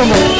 Jésus.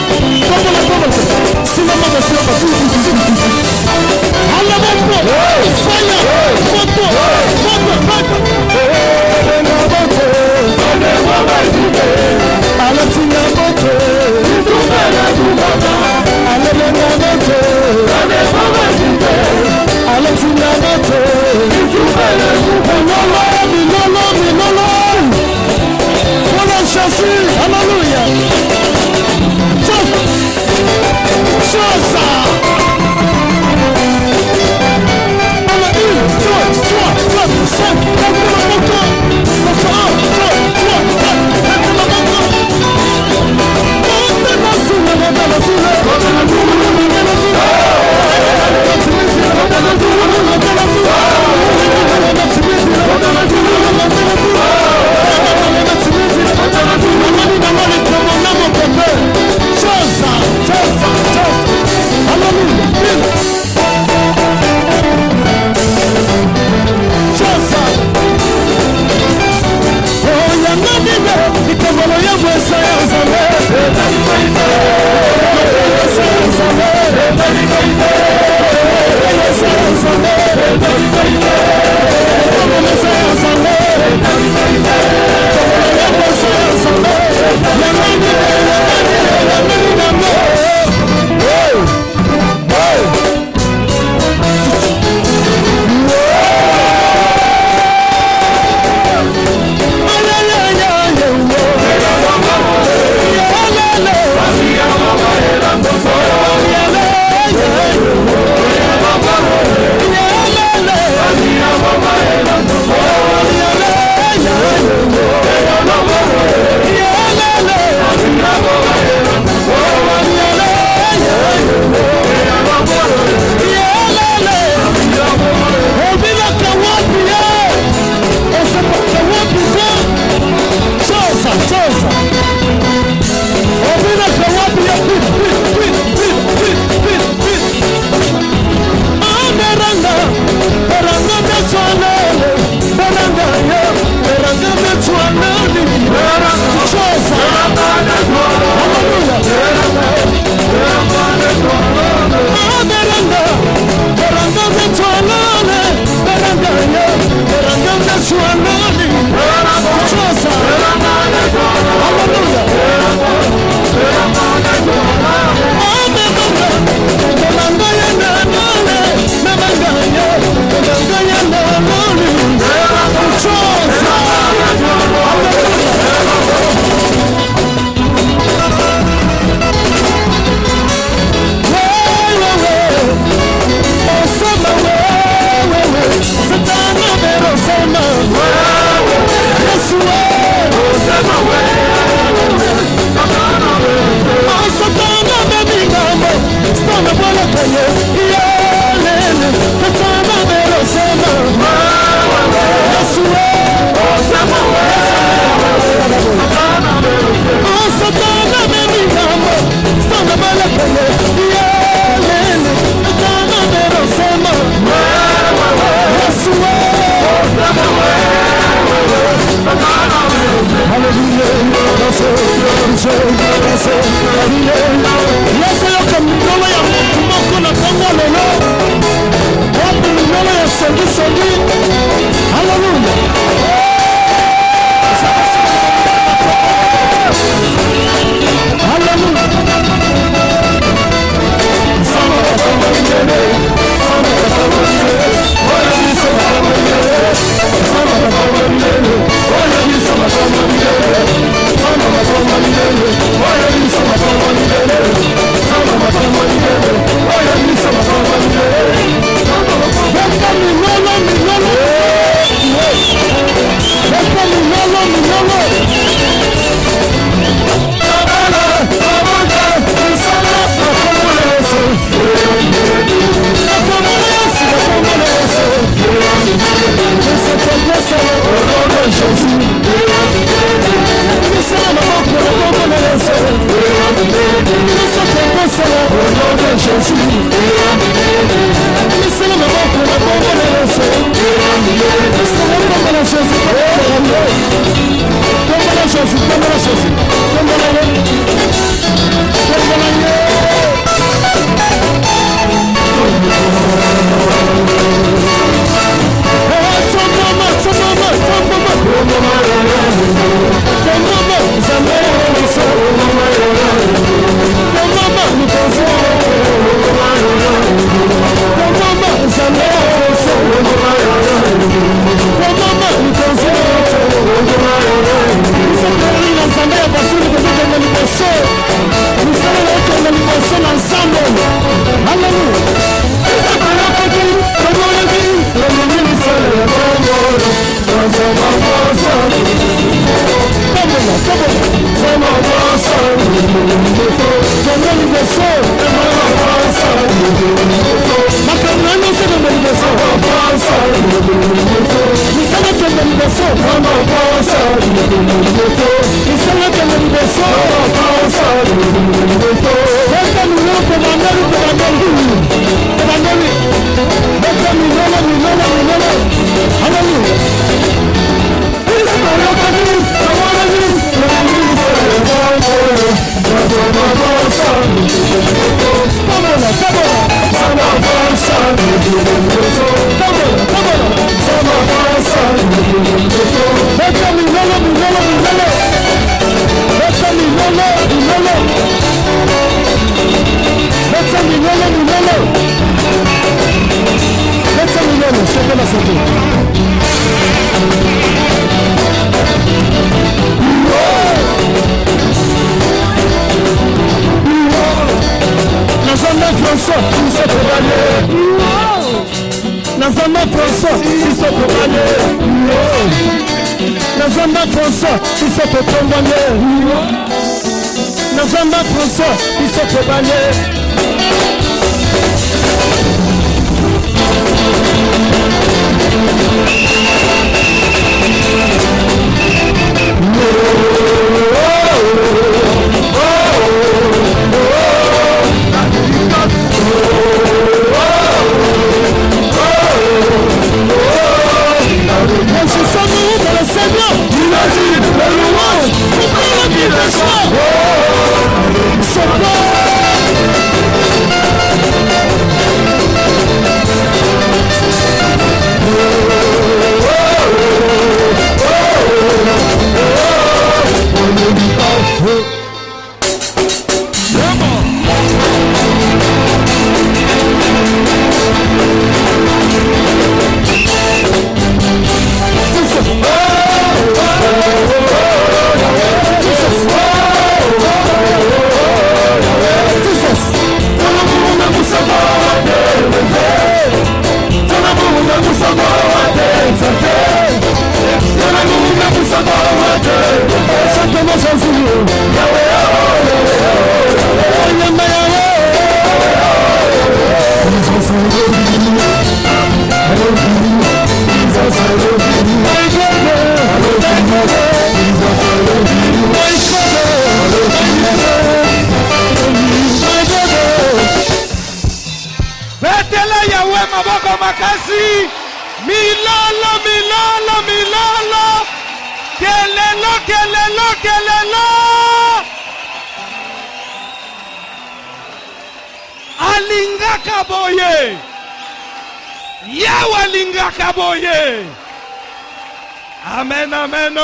Amen, amen,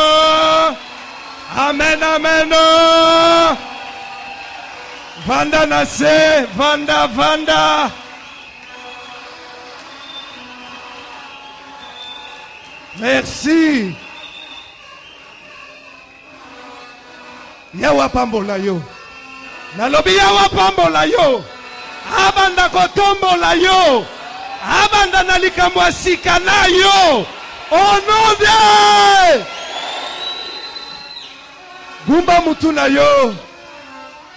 amen, amen. Vanda nase, vanda, vanda. Merci. Yawa pambola yo. Nalobi yawa pambola yo. Abanda kotombola yo. Abanda nalikamwa sikana yo. Au nom de Gumba Mutuna yo.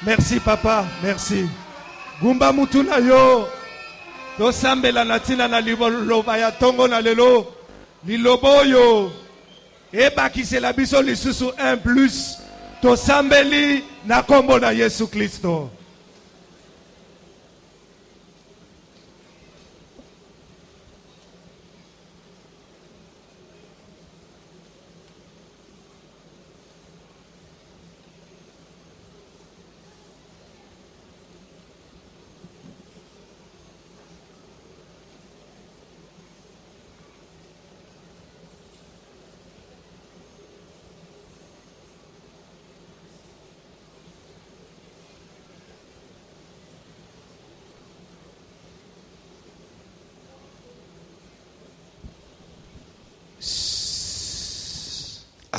Merci papa, merci. Gumba Mutuna yo. Tosambela natina na liloba ya tongo na lelo. Lilobo yo. Eba kisela biso lisusu 1+. Tosambeli na kombo na Yesu Kristo.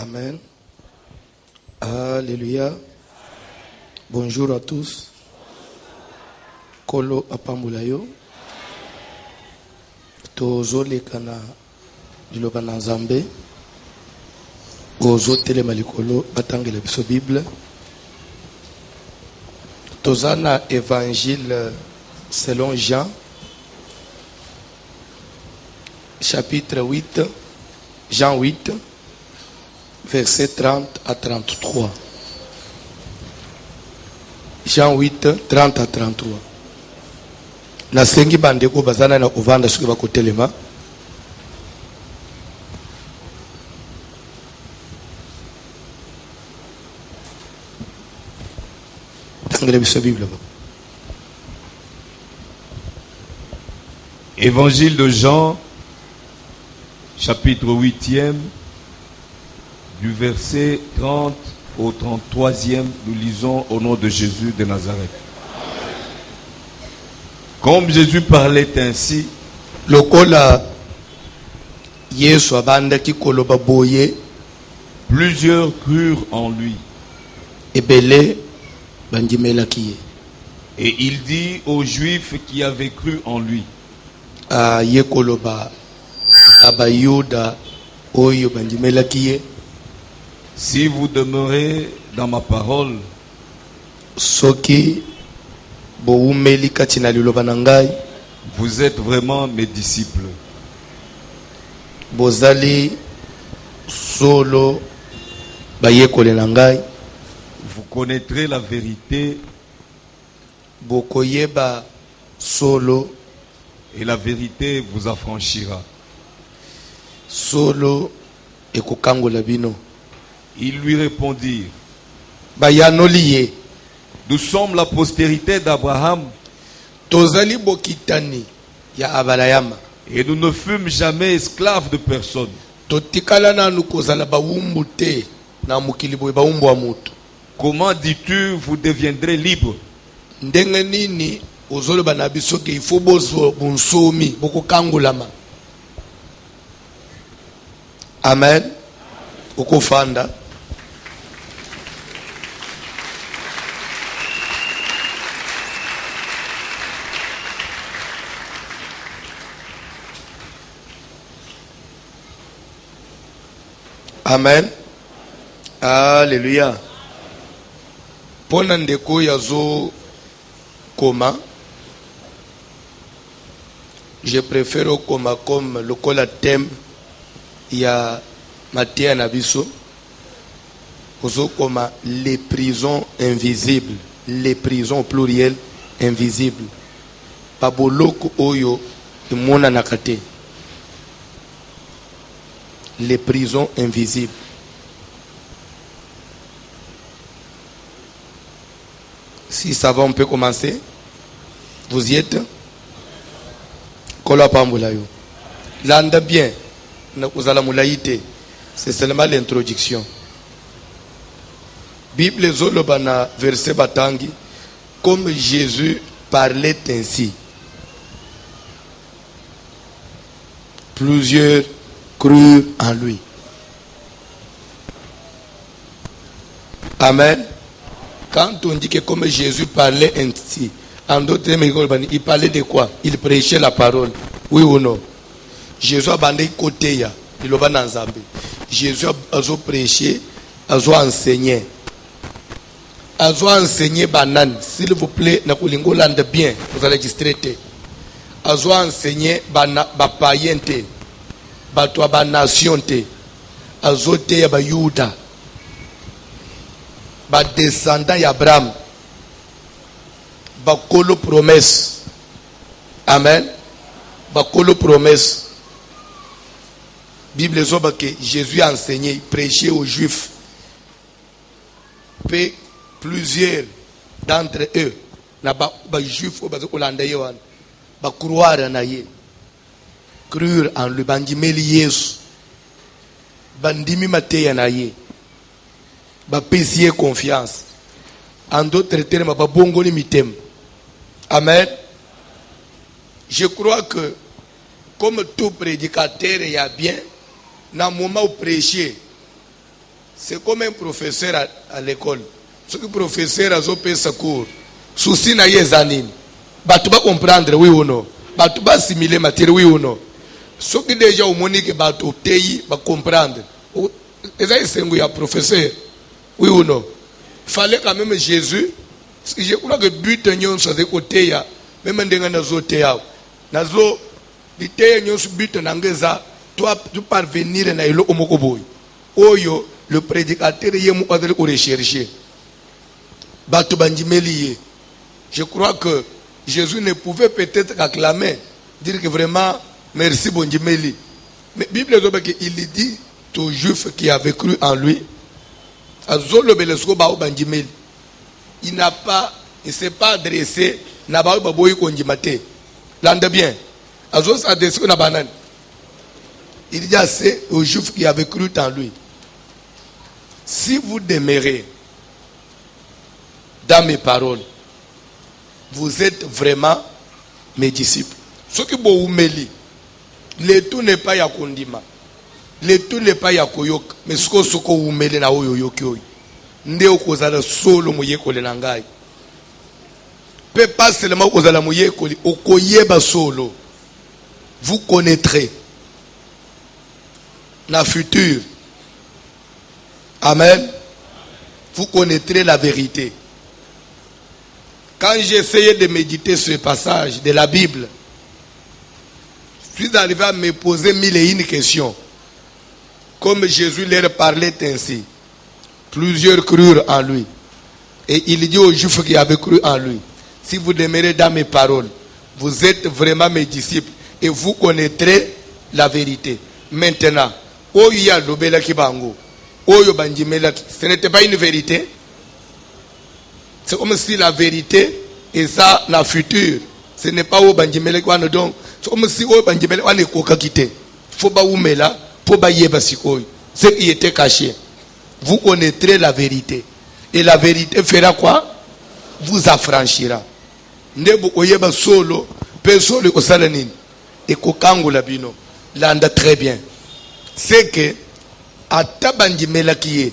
Amen. Alléluia. Bonjour à tous. Kolo apambulayo. Tozo lekana diloba na Nzambe. Ozo telema likolo batangela biso Bible. Tozana évangile selon Jean. Chapitre 8. Jean 8. Verset 30 à 33. Jean 8, 30 à 33. La sengi bandeko bazana na ovanda suki bakotelema. Tangele biso Bible ba. Évangile de Jean, chapitre 8e, du verset 30 au 33e, nous lisons au nom de Jésus de Nazareth. Comme Jésus parlait ainsi, lokola Yesu abandaki koloba boye, plusieurs crurent en lui. ebele bandimelaki ye. Et il dit aux Juifs qui avaient cru en lui, Ye koloba na bayuda oyo bandimelaki ye, si vous demeurez dans ma parole, soki boumeli kati na liloba na ngai, vous êtes vraiment mes disciples. bozali solo bayekole na ngai, Vous connaîtrez la vérité bokoyeba solo, et la vérité vous affranchira. solo ekokangola bino. Ils lui répondirent, Bayanoli ye, nous sommes la postérité d'Abraham tozali bokitani ya abalayama, et nous ne fûmes jamais esclaves de personne. totikala nanu kozala bawumbu te na mokili boye bawumbu wa mutu. Comment dis-tu, vous deviendrez libres? Ndenge nini ozoloba na biso ke ifo bozo bonsomi bokokangolama? Amen. Okofanda. Amen. Alléluia. Pona ndeko yazo koma, je préfère au koma comme le kola thème ya Matthieu Nabiso. Ozo koma les prisons invisibles, les prisons pluriel invisibles. Paboloko oyo imona nakate. Les prisons invisibles. Si ça va, on peut commencer. Vous y êtes? Kola pambola yo. Landa bien. Nakuzala mulaite. C'est seulement l'introduction. Bible zolobana verset batangi. Comme Jésus parlait ainsi, plusieurs crurent en lui. Amen. Quand on dit que comme Jésus parlait ainsi, en d'autres termes, il parlait de quoi? Il prêchait la parole. Oui ou non? Jésus a bandé côté ya, il va dans Zambé. Jésus a prêché, a enseigné. A enseigné banan. S'il vous plaît, na kulingolande bien, vous allez distraiter. A enseigné ba païente, ba toi ba nation te. A te ya ba Yuda. Ba descendant d'Abraham, ba kolo promesse. Amen. Ba kolo promesse. Bible zoba que Jésus a enseigné, prêché aux Juifs. Puis plusieurs d'entre eux, na ba Juifs ba Hollandais yohan, ba croire na ye, crure en lui, bandimeli Yesu, bandimi mateya na ye. Bapesier confiance. En d'autres termes, babongoli mitem. Amen. Je crois que comme tout prédicateur il y a bien, dans le moment où prêcher, c'est comme un professeur à l'école. Ce que le professeur a fait ce cours, souci na yezanine. Batu ba comprendre oui ou non. Batu ba assimiler matière oui ou non. Ce qui déjà au monique batu teyi ba comprendre. Eza esengo ya professeur. Oui ou non? Il fallait quand même Jésus. Je crois que le but de nous, c'est de côté, même dans les autres théâtres. Nazo, le but de toi, tu parvenir à l'eau au Mokoboy. Oyo, le prédicateur, il est allé rechercher. Batu bandimeli. Je crois que Jésus ne pouvait peut-être acclamer, dire que vraiment, merci Bondimeli. Mais la Bible il dit aux Juifs qui avaient cru en lui, il ne s'est pas adressé n'a pas baboyi konjimate. L'ande bien. Il dit assez aux Juifs qui avaient cru en lui. Si vous demeurez dans mes paroles, vous êtes vraiment mes disciples. Ce qui vous mêlez, le tout n'est pas yakondima, le tout n'est pas yakoyok, mais ce que vous mêlez na oyoyoki. Ndeo kozala solo moyekole na ngai. Peu pas seulement kozala moyekole, okoyeba solo. Vous connaîtrez la future. Amen. Vous connaîtrez la vérité. Quand j'essayais de méditer ce passage de la Bible, je suis arrivé à me poser 1001 questions. Comme Jésus leur parlait ainsi, plusieurs crurent en lui. Et il dit aux Juifs qui avaient cru en lui, si vous demeurez dans mes paroles, vous êtes vraiment mes disciples et vous connaîtrez la vérité. Maintenant, ce n'était pas une vérité. C'est comme si la vérité est ça, la future. Ce n'est pas au Banjimele qui donc. C'est comme si au Banjimele on est coca quitté. Faut pas oumela, faut pas yeba sikoy. Ce qui était caché. Vous connaîtrez la vérité. Et la vérité fera quoi? Vous affranchira. Nebu oyeba solo, pe solo ko salanine. Et ko kangu labino. Landa très bien. C'est que ata Banjimela qui est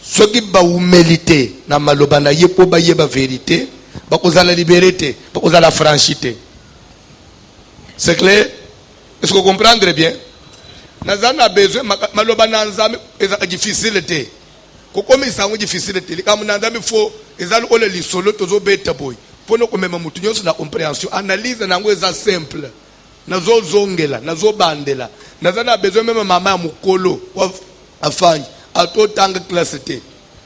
ce qui ba humilité na maloba na ye po ba yeba vérité ba kozala liberté ba kozala franchité. C'est clair? Est-ce que vous comprenez bien? Nazana besoin maloba na nzambe eza difficulté ko komisa ngo difficulté likamu na nzambe fo ezali ole lisolo tozo beta boy pono ko mema mutu nyonso na compréhension analyse na ngo eza simple nazo zongela nazo bandela nazana besoin même mama ya mukolo wa afanye ato tanga classe te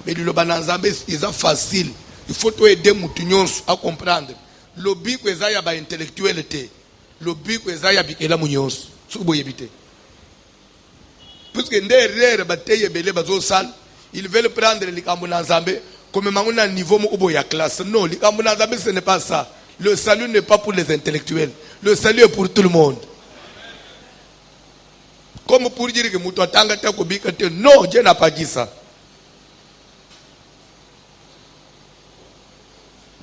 mais le bananzambe est facile. Il faut aider mutunyons à comprendre le but que ezaya ba intellectualité le but que ezaya bikela munyons subo yebite puisque nderere bateye bele bazo sal ils veulent prendre likambo nanzambe comme manguna niveau mo ubo ya classe. Non, likambo nanzambe ce n'est pas ça. Le salut n'est pas pour les intellectuels, le salut est pour tout le monde. Comme pour dire que mutu atanga ta ko bikate, non, Dieu n'a pas dit ça.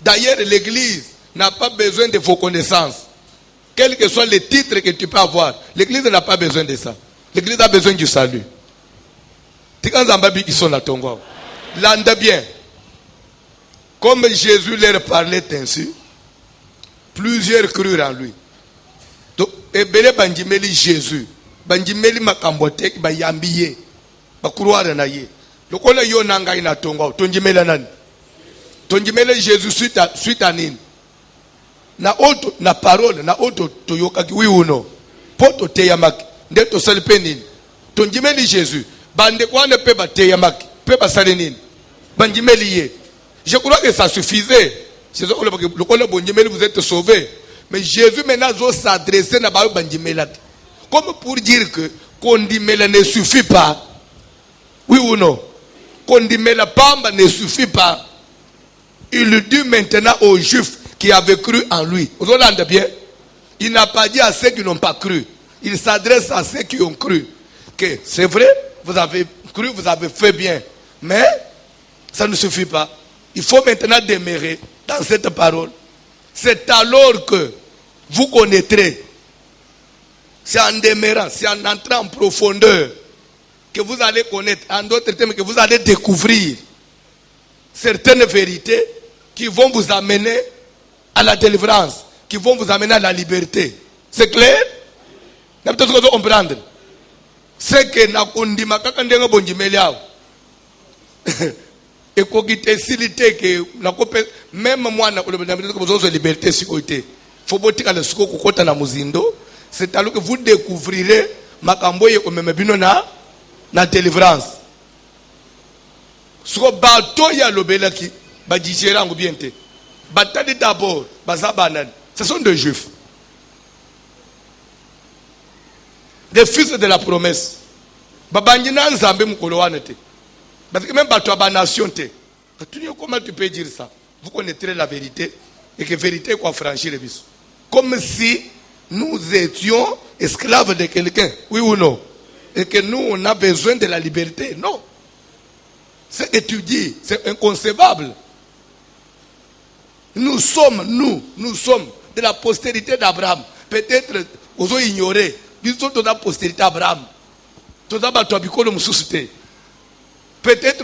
D'ailleurs, l'église n'a pas besoin de vos connaissances. Quels que soient les titres que tu peux avoir, l'église n'a pas besoin de ça. L'église a besoin du salut. L'anda bien. Comme Jésus leur parlait ainsi, plusieurs crurent en lui. Donc, ebele banjimeli Jésus. Banjimeli makambotek ba yambiye. Ba croire na ye. Lokola yo nanga ina tonga, tonjimela nani? Tonjimela Jésus suite à nini? Na auto na parole na auto toyoka ki wiuno. Poto teyamaki ndeto salpe nini? Tonjimeli Jésus. Bande kwane pe ba teyamaki, pe ba sale nini? Banjimeli ye. Je crois que ça suffisait. Vous êtes sauvés. Mais Jésus maintenant s'adresser à Banjimela. Comme pour dire que Kondimela ne suffit pas. Oui ou non? Kondimela Pamba ne suffit pas. Il le dit maintenant aux Juifs qui avaient cru en lui. Vous entendez bien? Il n'a pas dit à ceux qui n'ont pas cru. Il s'adresse à ceux qui ont cru. Que c'est vrai, vous avez cru, vous avez fait bien. Mais ça ne suffit pas. Il faut maintenant demeurer dans cette parole. C'est alors que vous connaîtrez. C'est en demeurant, c'est en entrant en profondeur que vous allez connaître, en d'autres termes, que vous allez découvrir certaines vérités qui vont vous amener à la délivrance, qui vont vous amener à la liberté. C'est clair? Vous pouvez comprendre. C'est que na kondima kaka ndenga bonjimeliao. Et facilité que même moi na liberté sécurité faut botika le siko kokota na muzindo c'est alors que vous découvrirez makambo ye komema bino na délivrance siko bato ya lobelaki ba digérer ngo bien te batali d'abord bazabanani ce sont des juifs des fils de la promesse babangina nzambe mukolo wana te. Parce que même la nation, comment tu peux dire ça? Vous connaîtrez la vérité et que la vérité est quoi franchir les bis. Comme si nous étions esclaves de quelqu'un, oui ou non? Et que nous, on a besoin de la liberté. Non. Ce que tu dis, c'est inconcevable. Nous sommes de la postérité d'Abraham. Peut-être, vous avez ignoré, nous sommes de la postérité d'Abraham. Peut-être,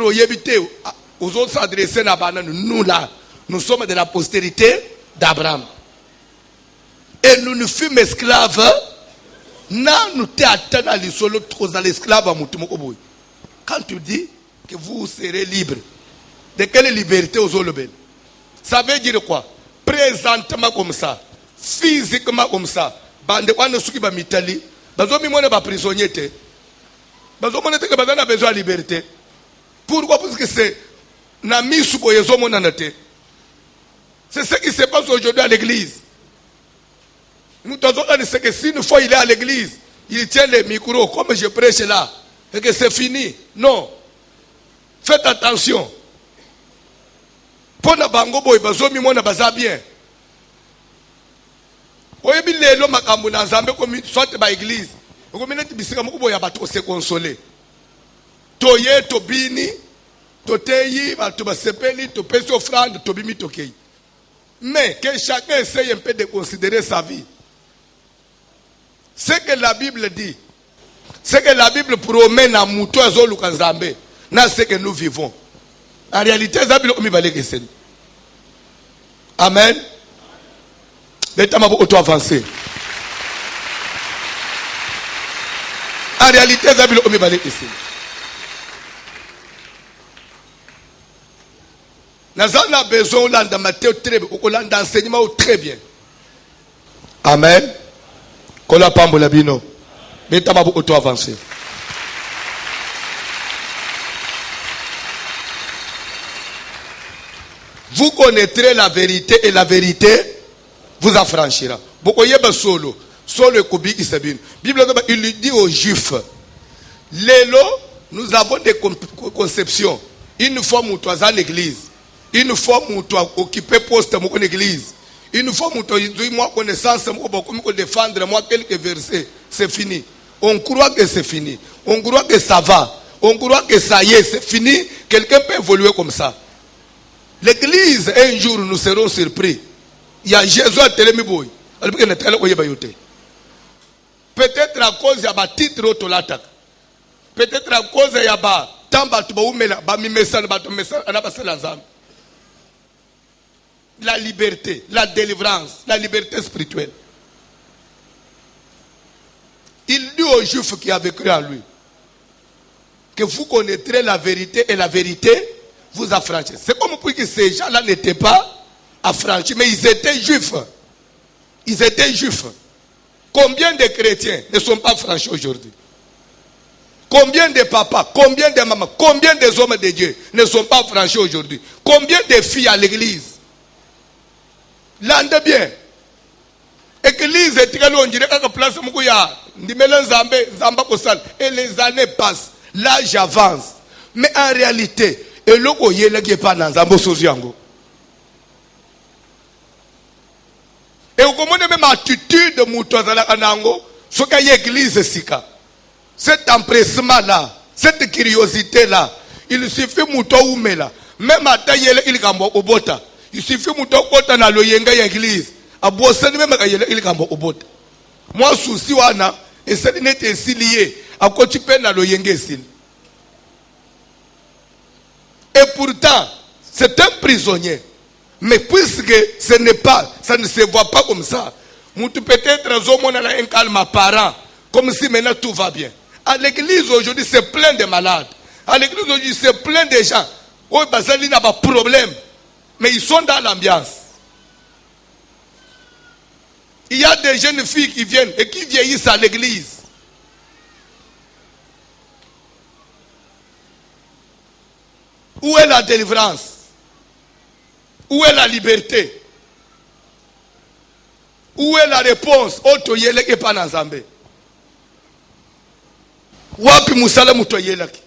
vous avez s'adressé à nous là. Nous sommes de la postérité d'Abraham. Et nous nous fûmes esclaves. Quand tu dis que vous serez libre, de quelle liberté aux olobel? Ça veut dire quoi? Présentement comme ça, physiquement comme ça. Bande wana suki ba mitali, bazo mi mona ba prisonnier te. Bazo mona te que bazana a besoin de liberté. Pourquoi? Parce que c'est na misu ko yezo mona nate. C'est ce qui se passe aujourd'hui à l'église. Nous devons dire que si une fois il est à l'église, il tient les micros comme je prêche là, et que c'est fini. Non. Faites attention. Pour na bango boy bazomi mona baza bien. Oyebi lelo makambo na Nzambe comme soit ba église. Okomina tibisika moko boya bato se consoler. Toye tobini, toteyi bato basepeli, to pesi offrande, tobimi tokei. Mais que chacun essaye un peu de considérer sa vie. Ce que la Bible dit, ce que la Bible promet na muto azolu kanzambe, na ce que nous vivons. En réalité, ça Bible omi balé kesen. Amen. Betama bo auto avancer. En réalité, ça Bible omi balé kesen. Nous avons besoin de Matthieu très bien, d'enseignement très bien. Amen. Kola pambo la bino. Betama bo auto avancer. Vous connaîtrez la vérité et la vérité vous affranchira. Bokoyeba solo. Solo ekobi isabine. Bible il dit aux Juifs. Lelo, nous avons des conceptions. Une fois moutoise à l'église. Une fois moutoise occupé poste dans l'église. Une fois moutoise moi connaissance moi défendre moi quelques versets. C'est fini. On croit que c'est fini. On croit que ça va. On croit que ça y est, c'est fini. Quelqu'un peut évoluer comme ça. L'église, un jour, nous serons surpris. Il y a Jésus à Télémiboy. Peut-être à cause de la titre autolatak. Peut-être à cause de la la liberté, la délivrance, la liberté spirituelle. Il dit aux Juifs qui avaient cru en lui que vous connaîtrez la vérité et la vérité vous affranchissez. C'est comme pour que ces gens-là n'étaient pas affranchis, mais ils étaient juifs. Ils étaient juifs. Combien de chrétiens ne sont pas affranchis aujourd'hui? Combien de papas, combien de mamans, combien des hommes de Dieu ne sont pas affranchis aujourd'hui? Combien de filles à l'église? L'ande bien. L'église est très longue, on dirait que place et les années passent, l'âge avance. Mais en réalité, et loko yele qui est pas dans Zambo Soziango. Et vous comprenez même l'attitude de Moutouazala Kanango, ce qu'il y a église Sika. Cet empressement là, cette curiosité là, il suffit Moutou Oumela. Même à Tayele il kambo obota. Il suffit Moutou Kota na loyenga église. À Bossene même Kayele il kambo obota. Moi souci wana, et ça n'est pas lié à quoi tu peux na loyenga sil. Et pourtant, c'est un prisonnier. Mais puisque ce n'est pas, ça ne se voit pas comme ça. Peut-être un calme apparent, comme si maintenant tout va bien. À l'église aujourd'hui, c'est plein de malades. À l'église aujourd'hui, c'est plein de gens. Oh, Bazali n'a pas de problème. Mais ils sont dans l'ambiance. Il y a des jeunes filles qui viennent et qui vieillissent à l'église. Où est la délivrance? Où est la liberté? Où est la réponse? Otoyele ke pa na Nzambe. Wapi musala mutoyelaki?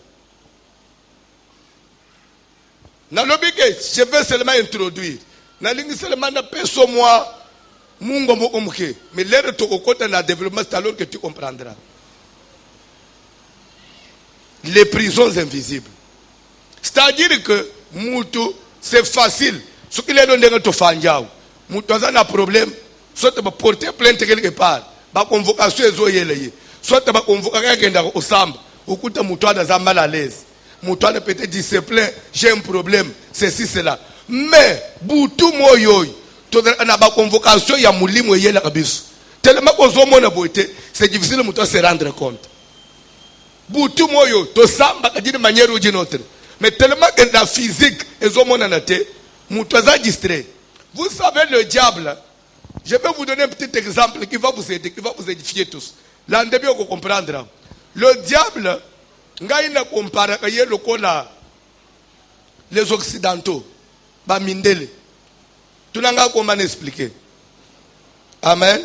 Na lobike, je vais seulement introduire. Na lingi seulement na peso moi Mungo moko muke. Mais l'air to okota na développement, c'est alors que tu comprendras. Les prisons invisibles. C'est-à-dire que Moutou, c'est facile. Ce qu'il est donné à Tofanjao. Moutou a un problème. Soit tu vas porter plainte quelque part. La convocation est zoyée. Soit tu vas convoquer quelqu'un au Samba. Au coup de Moutou a mal à l'aise. Moutou a peut-être dit c'est plein, j'ai un problème. Ceci, cela. Mais, Boutou Moyoy. Tu as une convocation, il y a Moulim Moye la Kabis. Tellement qu'on a beauté, c'est difficile de se rendre compte. Boutou Moyo, to Samba a dit de manière ou d'une autre. Mais tellement que la physique est au monde en athée, Moutaza distrait. Vous savez le diable, je vais vous donner un petit exemple qui va vous aider, qui va vous édifier tous. Là, on devient comprendre. Le diable, il a comparé les Occidentaux, bah Mindele. Tu n'as pas comment expliquer. Amen.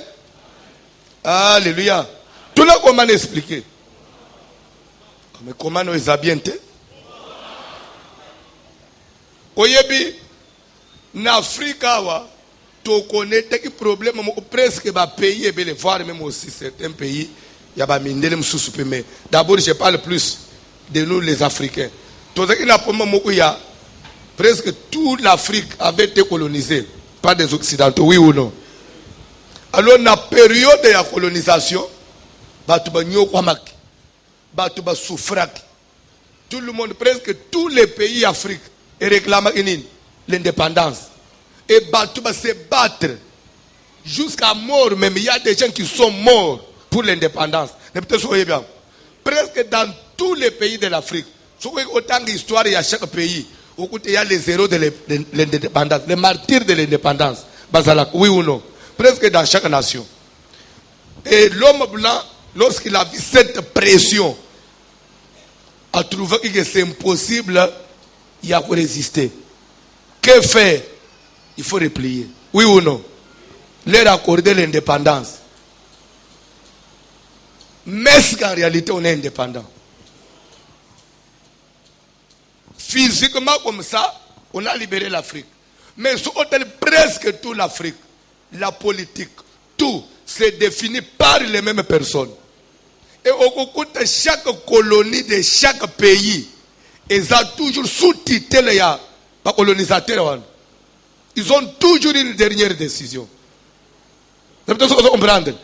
Alléluia. Tu n'as pas comment expliquer. Mais comment nous habités? Oyebi, en Afrique, tu connais des problèmes, presque les pays, et voir même aussi certains pays, il y a des mindels, mais d'abord, je parle plus de nous, les Africains. Presque toute l'Afrique avait été colonisée par des Occidentaux, oui ou non? Alors, dans la période de la colonisation, tout le monde, presque tous les pays d'Afrique, réclament l'indépendance. Et se battre jusqu'à mort, même il y a des gens qui sont morts pour l'indépendance. Presque dans tous les pays de l'Afrique, autant d'histoires il y a chaque pays, il y a les héros de l'indépendance, les martyrs de l'indépendance. Oui ou non? Presque dans chaque nation. Et l'homme blanc, lorsqu'il a vu cette pression, a trouvé que c'est impossible, il a résister. Que faire? Il faut replier. Oui ou non? Leur accorder l'indépendance. Mais est-ce qu'en réalité on est indépendant? Physiquement comme ça, on a libéré l'Afrique. Mais sur presque toute l'Afrique, la politique, tout c'est défini par les mêmes personnes. Et au cours de chaque colonie de chaque pays, ils ont toujours sous-titré les colonisateurs. Ils ont toujours une dernière décision. C'est peut-être ce que vous comprenez.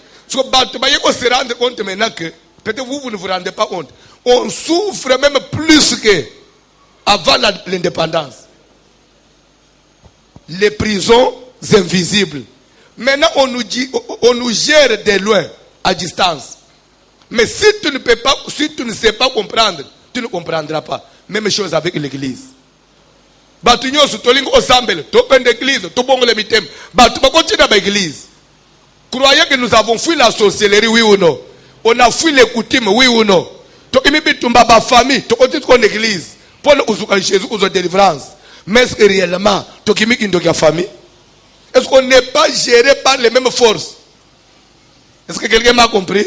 Parce que vous se rendre compte maintenant que, peut-être vous ne vous rendez pas compte, on souffre même plus qu'avant l'indépendance. Les prisons invisibles. Maintenant, on nous gère de loin, à distance. Mais si tu ne peux pas, si tu ne sais pas comprendre, tu ne comprendras pas. Même chose avec l'église. Batunyo sutolingo osambele, topen d'église, tobongo le mitem. Batu continue à l'église. Croyez que nous avons fui la sorcellerie, oui ou non? On a fui les coutumes, oui ou non? Tokimi bitumba ba famille, tokoti kon église. Pour nous uzuka Jésus uzo délivrance. Mais est-ce que réellement, tokimi kindokia famille? Est-ce qu'on n'est pas géré par les mêmes forces? Est-ce que quelqu'un m'a compris?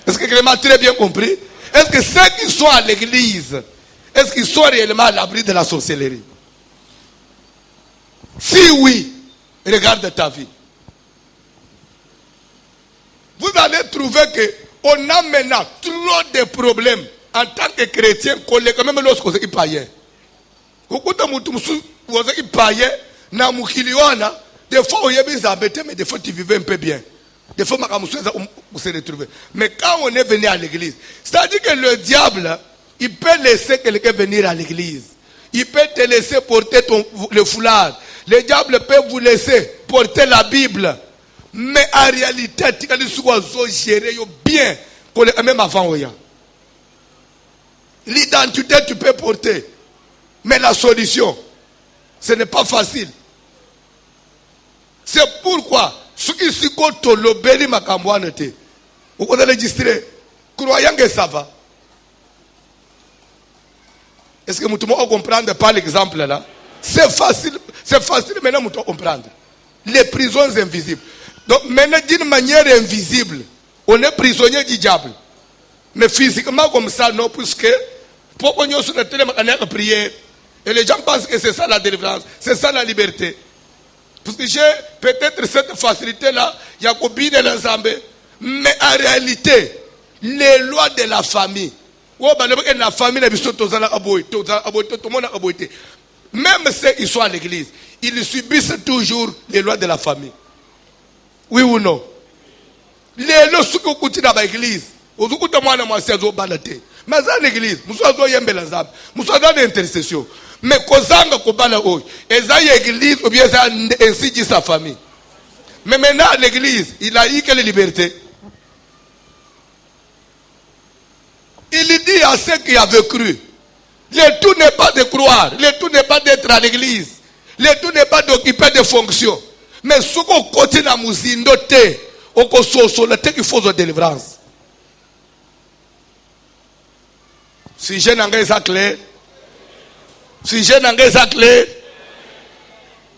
Est-ce que quelqu'un m'a très bien compris? Est-ce que ceux qui sont à l'église, est-ce qu'ils sont réellement à l'abri de la sorcellerie? Si oui, regarde ta vie. Vous allez trouver qu'on a maintenant trop de problèmes en tant que chrétien, même lorsqu'on est païen. Des fois, on est embêté, mais des fois, tu vivais un peu bien. Des fois, on se retrouve. Mais quand on est venu à l'église, c'est-à-dire que le diable, il peut laisser quelqu'un venir à l'église. Il peut te laisser porter le foulard. Le diable peut vous laisser porter la Bible. Mais en réalité, tu dois gérer bien, même avant. L'identité, tu peux porter. Mais la solution, ce n'est pas facile. C'est pourquoi, ceux qui se comptent le béni makambouanete, vous allez registrer, croyant que ça va. Est-ce que vous pouvez comprendre par l'exemple là? C'est facile maintenant, vous pouvez comprendre. Les prisons invisibles. Donc maintenant, d'une manière invisible, on est prisonnier du diable. Mais physiquement comme ça, non, puisque pour qu'on ait sur le télé, on a prière. Et les gens pensent que c'est ça la délivrance, c'est ça la liberté. Parce que j'ai peut-être cette facilité-là, il y a copine et l'ensemble. Mais en réalité, les lois de la famille, la famille, même s'ils sont à l'église, ils subissent toujours les lois de la famille. Oui ou non? Les lois qui sont dans l'église, mais dans l'église, nous sommes dans l'intercession. Mais kozanga kobala oyo eza l'église ou bien ça ainsi dit sa famille. Mais maintenant l'église, il a eu quelle liberté? Il dit à ceux qui avaient cru, le tout n'est pas de croire, le tout n'est pas d'être à l'église, le tout n'est pas d'occuper des fonctions. Mais ce qu'on continue à muzindo te, au kososo le te qu'il faut de délivrance. Si je n'en ai pas clair. Si je n'en ai pas clair,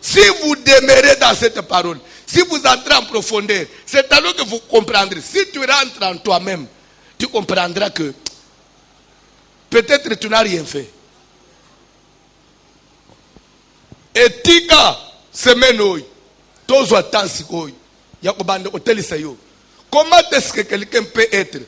si vous demeurez dans cette parole, si vous entrez en profondeur, c'est alors que vous comprendrez. Si tu rentres en toi-même, tu comprendras que peut-être tu n'as rien fait. Et tika semaine oy, tozo atansi koy, yakobande hotelisa yo. Comment est-ce que quelqu'un peut être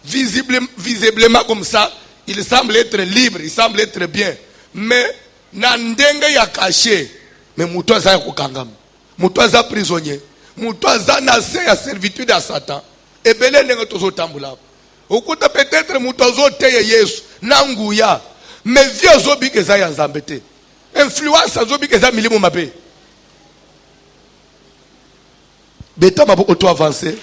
visiblement comme ça? Il semble être libre, il semble être bien. Mais nandenge ya caché, mais mutoza ya kukangam, mutoza prisonnier, mutoza nase ya servitude à Satan. Et belé nenga tozo tambula. Okuta peut-être mutozo teye Yesu nanguya, mais vieux zobi keza ya nzambete. Influence zobi keza milimu mabe. Beta mabo auto avancé.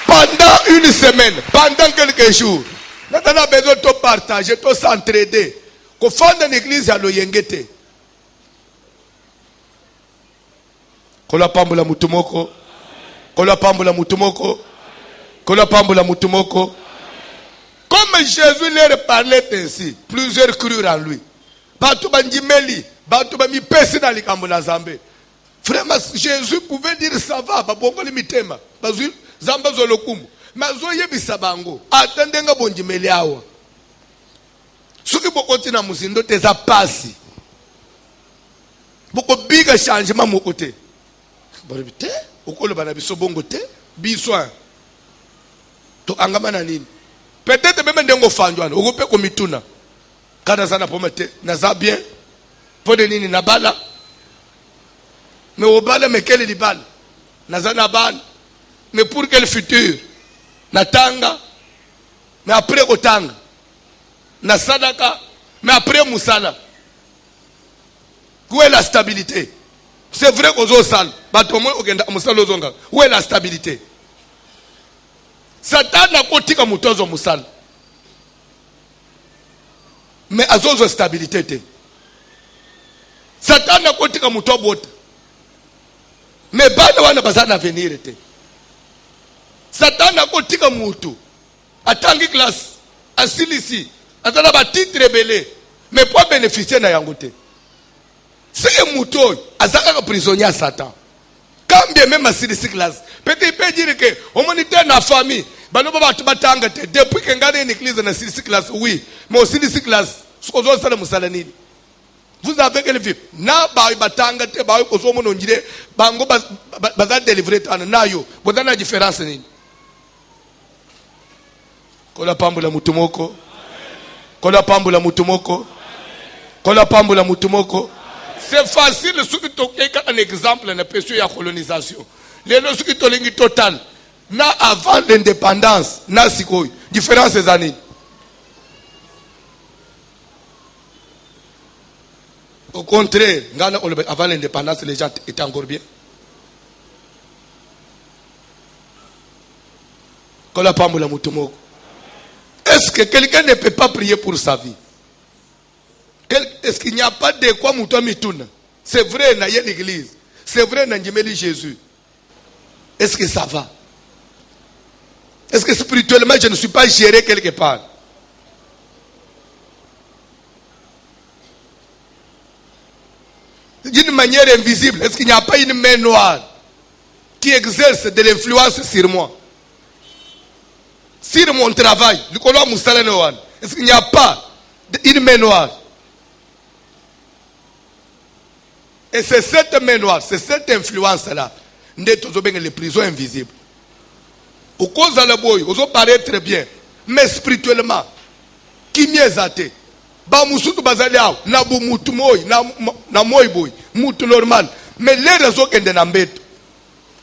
Pendant une semaine, pendant quelques jours, nous avons besoin de partager, de s'entraider. Qu'on fonde une église à l'Oyengete. Kola pambula mutumoko. Kola pambula mutumoko. Kola pambula mutumoko. Comme Jésus leur parlait ainsi, plusieurs crurent en lui. Batu bandimeli, batu bami pesi na likambola zambe. Vraiment, Jésus pouvait dire ça va, babongo limitema. Bazu zamba zolokumu. Mazo yebisa bango. Atendenga bondimeli awa. Suki bokoti na musindo teza pasi. Boko biga changement mokote. Baribite, okolo bana biso bongo te, biswa. To angama na nini? Peut-être même ndengo fanjwana, okope ko mituna. Kada sana pomete, naza bien. Pode nini na bala? Mais au bal, mais quel est le bal? Nazana bal. Mais pour quel futur? Natanga. Mais après otanga. Na sadaka. Mais après musala. Où est la stabilité? C'est vrai qu'aux autres salles. Où est la stabilité? Satan n'a pas dit que mutozo musala. Mais à zone stabilité. Satan n'a pas dit que mutobo. Mais bana wana bazana venir était. Satan a côté comme mutu. Atangi classe, asilisi, atala ba titre belé, mais pas bénéficier na yangote. C'est mutu, azaka prisonnier à Satan. Quand bien même asilisi classe, peut-être peut dire que humanité na famille, bano baba tubatanga te depuis que ngane une église na asilisi classe, oui, mais asilisi classe, ce qu'on doit faire musalanini. Vous avez quelle vie? Na ba batanga te ba ko so mo nongire bango baza délivrer tan na yo. Boda na différence ni. Kola pambula mutumoko. Kola pambula mutumoko. Kola pambula mutumoko. C'est facile ce que tu as un exemple na question ya colonisation. Les ce qui tolingi total na avant l'indépendance na sikoy. Différence des années. Au contraire, avant l'indépendance, les gens étaient encore bien. Est-ce que quelqu'un ne peut pas prier pour sa vie? Est-ce qu'il n'y a pas de quoi mouton mitouna? C'est vrai, il y a l'église. C'est vrai, il y a Jésus. Est-ce que ça va? Est-ce que spirituellement, je ne suis pas géré quelque part? D'une manière invisible, est-ce qu'il n'y a pas une main noire qui exerce de l'influence sur moi, sur mon travail? Est-ce qu'il n'y a pas une main noire? Et c'est cette main noire, c'est cette influence-là. Nous sommes les prisons invisibles. Au cause de la boy, on paraît très bien. Mais spirituellement, qui m'y est athée? Ba musutu bazaliao, na bu mutu moy, na moy boy, mutu normal. Mais les réseaux qui sont en bête,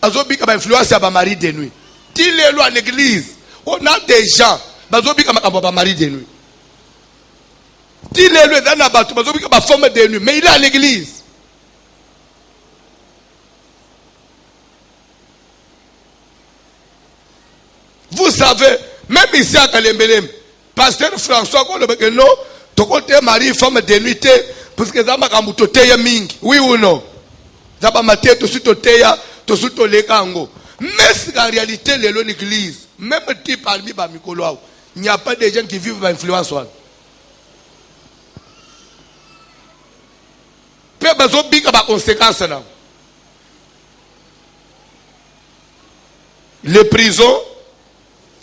azo bika ba influence ya ba mari de nuit. Ti les lois à l'église, on a des gens, bazo bika ba mari de nuit. Ti les lois dans la batu, bazo bika ba femme de nuit, mais il est à l'église. Vous savez, même ici à Kalembelem, pasteur François, quand le non, ton côté mari, femme de nuit, parce que ça m'a kambutoteya mingi. Oui ou non? Ça m'a maté tout suite toteya, tout suite tolekango. Mais c'est en réalité, l'église, même si parmi les Mikolo, il n'y a pas de gens qui vivent par influence. Peu besoin de conséquences. Les prisons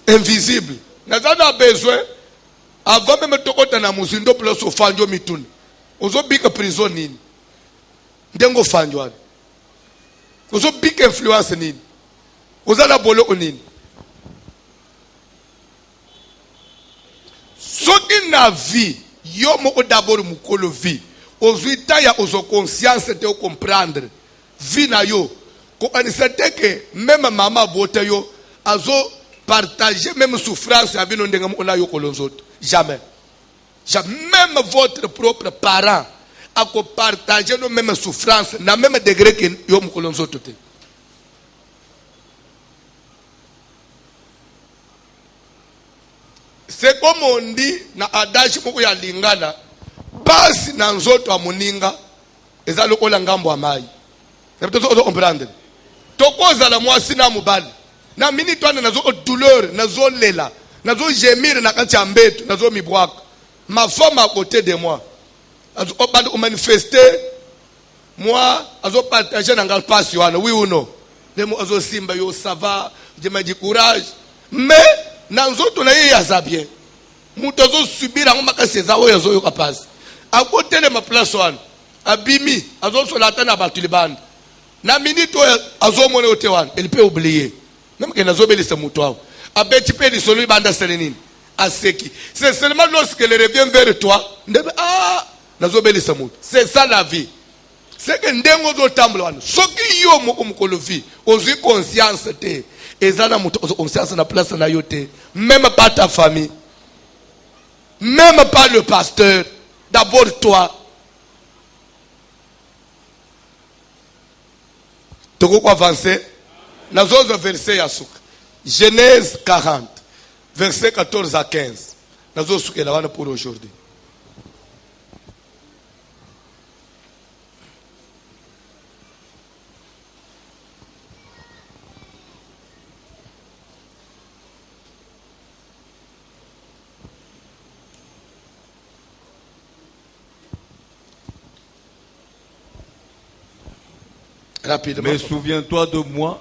invisibles. Nous avons besoin, avant même de te na muzindo plus au fanjo mitun. Ozo big prison nini. Ndengo fanjo. Ozo big influence nini. Ozo la bolo nini. Soki na vie, yo moko d'abord mukolo vie. Ozo itaya ozo conscience te comprendre. Vie na yo. Ko anisete que même maman bote yo azo partager même souffrance avec nous on yo kolonzoto. Jamais. Jamais. Même votre propre parent a partager nos mêmes souffrances na même degré que yo kolonzoto te. C'est comme on dit na adage moko ya lingana pasi na nzoto a moninga eza lokola ngambo ya mai. C'est peut-être comprendre. Tokoza la moi sina mubali. Na minute wana nazo douleur, nazo lela, nazo gémir na kati ya mbeto, nazo mibwaka. Ma femme à côté de moi. Azo manifester moi, azo partager na ngal passe wana, oui ou non. Demo azo simba yo ça va, je me dis courage. Mais na nzoto na ye ya za bien. Muto azo subira ngoma ka seza o yazo yo kapasi. A côté de ma place wana, abimi azo solata na batulibanda. Na minute azo mone otewan, il peut oublier. Même que nazo beli se muto. Abeti pe di solo banda selenine. Aseki. C'est seulement lorsque le revient vers toi, nazo beli se muto. C'est ça la vie. C'est que ndengo zo tamblo wana. Soki yo moko mukolo vie, ozi conscience te. Ezana muto ozo conscience na place na yote. Même pas ta famille. Même pas le pasteur. D'abord toi. Tu peux avancer? Nous avons un verset à souk. Genèse 40, verset 14 à 15. Nous avons souk pour aujourd'hui. Rapidement. Mais souviens-toi de moi.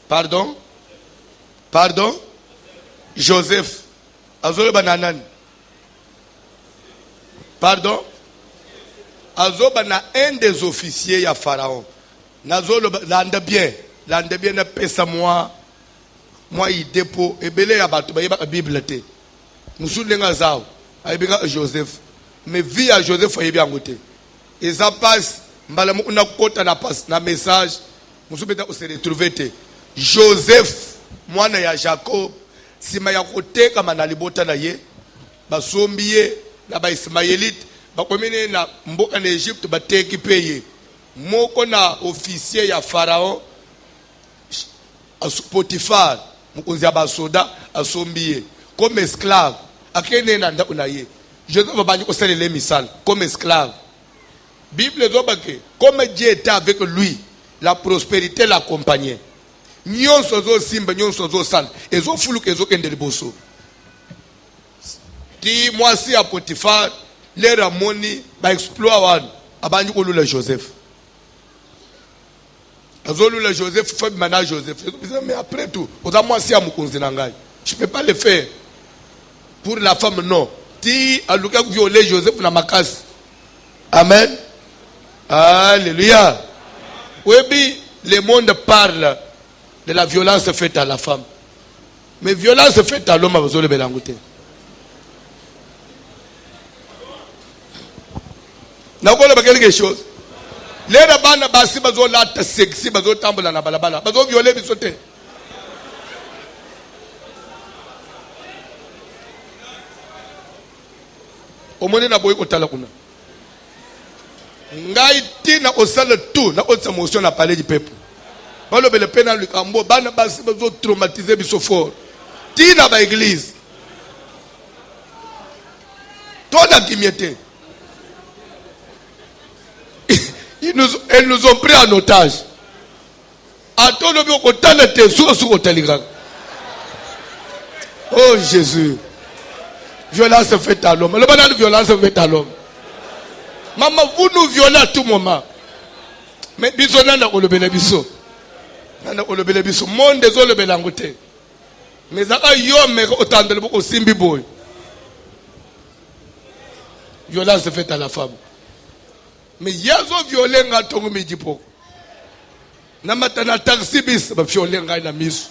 Pardon? Pardon? Joseph. Azolo bananan. Pardon? Azolo bana un des officiers ya Pharaon. Nazolo lande bien na pesa moi il dépôt et belé ya batu ba yeba Bible te. Musu lenga zao. Ayibenga Joseph. Mais vie à Joseph ayebi angote. Et ça passe, on a côté na message, on se retrouver Joseph, moi na Jacob, si ma ya côté comme na libota na ye, ba sombiye na ba Ismaélite, ba komine na mboka na Égypte ba teki paye. Moko na officier ya Pharaon, Potiphar, mukonzi ya ba soda asombiye comme esclave. Akene na ndako na ye. Joseph va banyi ko selele misal comme esclave. Bible dit comme Dieu était avec lui, la prospérité l'accompagnait. Nyon sozo simba, nyon sozo sal. Ezo fulu kezo kende liboso. Ti moi si à Potiphar, les ramoni ba exploit wan, abanyi ko lula Joseph. Azo lula Joseph, fait mana Joseph. Mais après tout, oza moi si à mukonzi nangai. Je peux pas le faire. Pour la femme non. Ti aluka violer Joseph na makasi. Amen. Alléluia. Oui, le monde parle de la violence faite à la femme. Mais violence faite à l'homme, vous allez belangoter. N'a pas quelque chose. Les rabans basi bazo lata sexy bazo tambola na balabala bazo violer bisote. Omoni na boy kotala kuna. Ngai tina osala tout na otsa motion na parler du peuple. Balo bele pena lukambo bana basi bazo traumatiser biso fort. Tina ba église. Tona kimete. Elles nous ont pris en otage. Oh Jésus. Violence faite à l'homme. Le banal violence faite à l'homme. Maman, vous nous violez à tout moment. Mais biso nana olobele biso. Nana olobele biso. Monde désolé belangote. Mais zaka yo me otandele boko simbi boy. Violence faite à la femme. Mais yazo violé nga tongo midipo. Na matana taxi bis ba violé nga na miso.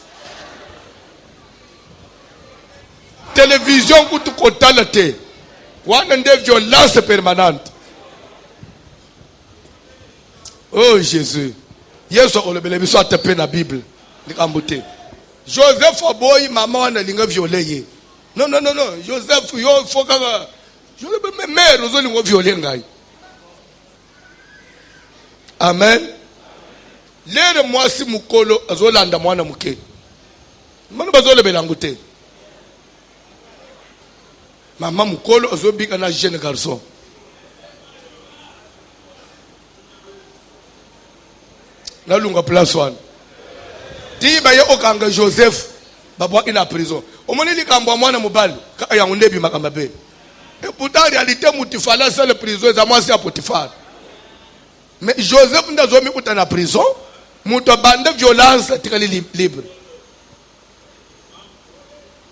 Télévision kutu kotala te. Wana nde violence permanente. Oh Jésus. Yeso olobele biso atape na Bible. Nikambote. Joseph aboyi mama wana linga violé ye. Non. Joseph yo foka. Je ne me mère aux olingo violé ngai. Amen. Lere mwasi mukolo azolanda mwana muke. Manu bazole belangote. Mama mukolo azobika na jeune garçon. Na lunga place one. Ti ba ye okanga Joseph babwa ina prison. Omoni likambo mwana mubali ka ya ndebi makamba be. Et pourtant en réalité mutifala c'est le prison za mwasi ya Potifar. Mais Joseph ndazomi kuta na prison, muto bande violence tikali libre.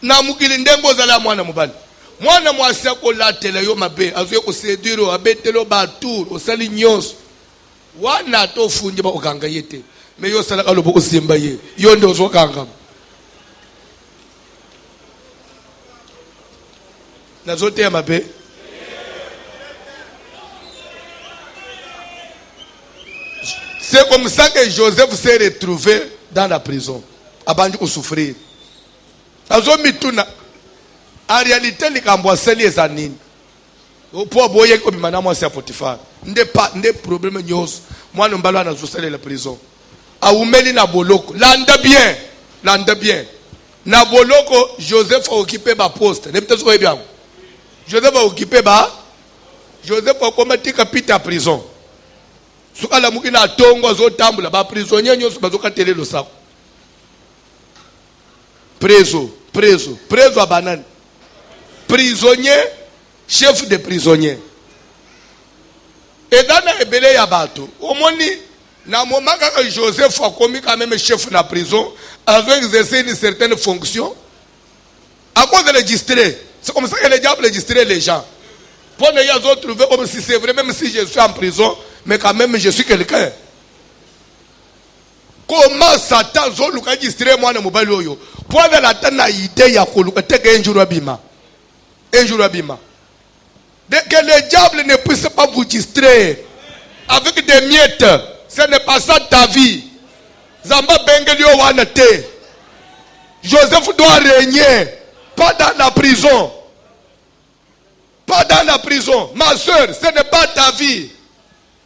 Na mukili ndembo zala mwana mubali. Mwana mwasi ko latela yo mabe, azuye ko séduire abetelo ba tour, osali nyos. Wana to funje ba okanga yete. Mais yo sala kalobo ko simba ye. Yo ndo zo kanga. Nazote ya mabe. C'est comme ça que Joseph s'est retrouvé dans la prison. Abandi ko souffrir. En réalité, les Cambouasses les anines. Pour boyer comme madame c'est Potifar. N'est problème nyos. Moi nous balons dans la prison. A oumeli na boloko. Landa bien. Na boloko Joseph a occupé ma poste. Ne peut-être bien. Joseph a occupé Joseph a combattu capitaine à prison. Suka la mukina tongo zo tambula ba prisonnier nyoso bazoka tele lo sako. Preso a banane. Prisonnier, chef de prisonnier. Et dans la ebele ya bato, omoni na moment que Joseph a commis quand même chef de la prison, a exercé une certaine fonction. À cause de le distrait. C'est comme ça que le diable distrait les gens. Pour ne pas trouver comme si c'est vrai, même si je suis en prison, mais quand même je suis quelqu'un. Comment Satan zoluka distrait moi na mobali oyo? Pour la tana idée ya koluka teke un jour abima. Dès que le diable ne puisse pas vous distraire avec des miettes, ce n'est pas ça ta vie. Zamba bengelio wana te. Joseph doit régner, pas dans la prison. Pas dans la prison. Ma soeur, ce n'est pas ta vie.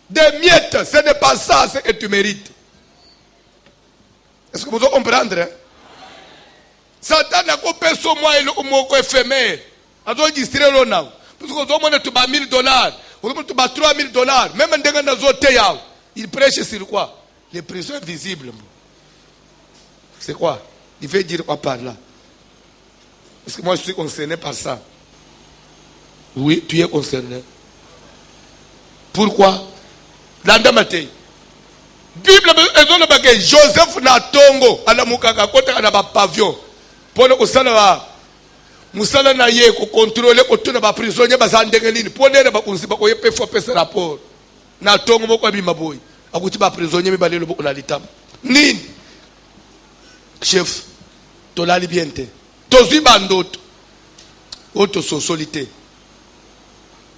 Des miettes, ce n'est pas ça ce que tu mérites. Est-ce que vous pouvez comprendre? Satan a coupé son mois et le mot éphémère. A doit distraire le nom. Parce que vous avez $1,000, vous avez $3,000. Même dans les il prêche sur quoi? Les prisons visibles. C'est quoi? Il veut dire quoi par là? Parce que moi je suis concerné par ça. Oui, tu es concerné. Pourquoi? Landa Matei. Bible est Joseph na tongo ala mukaka kota na ba pavillon. Pour le osala musala na ye ko contrôler ko tuna ba prisonnier bazandenge nini ponere ba kunziba ko yepe fo pesa rapport na tongo moko abima boy akuti ba prisonnier mibalelo boko na litama nini chef tolali biente tozwi bandoto oto sosolite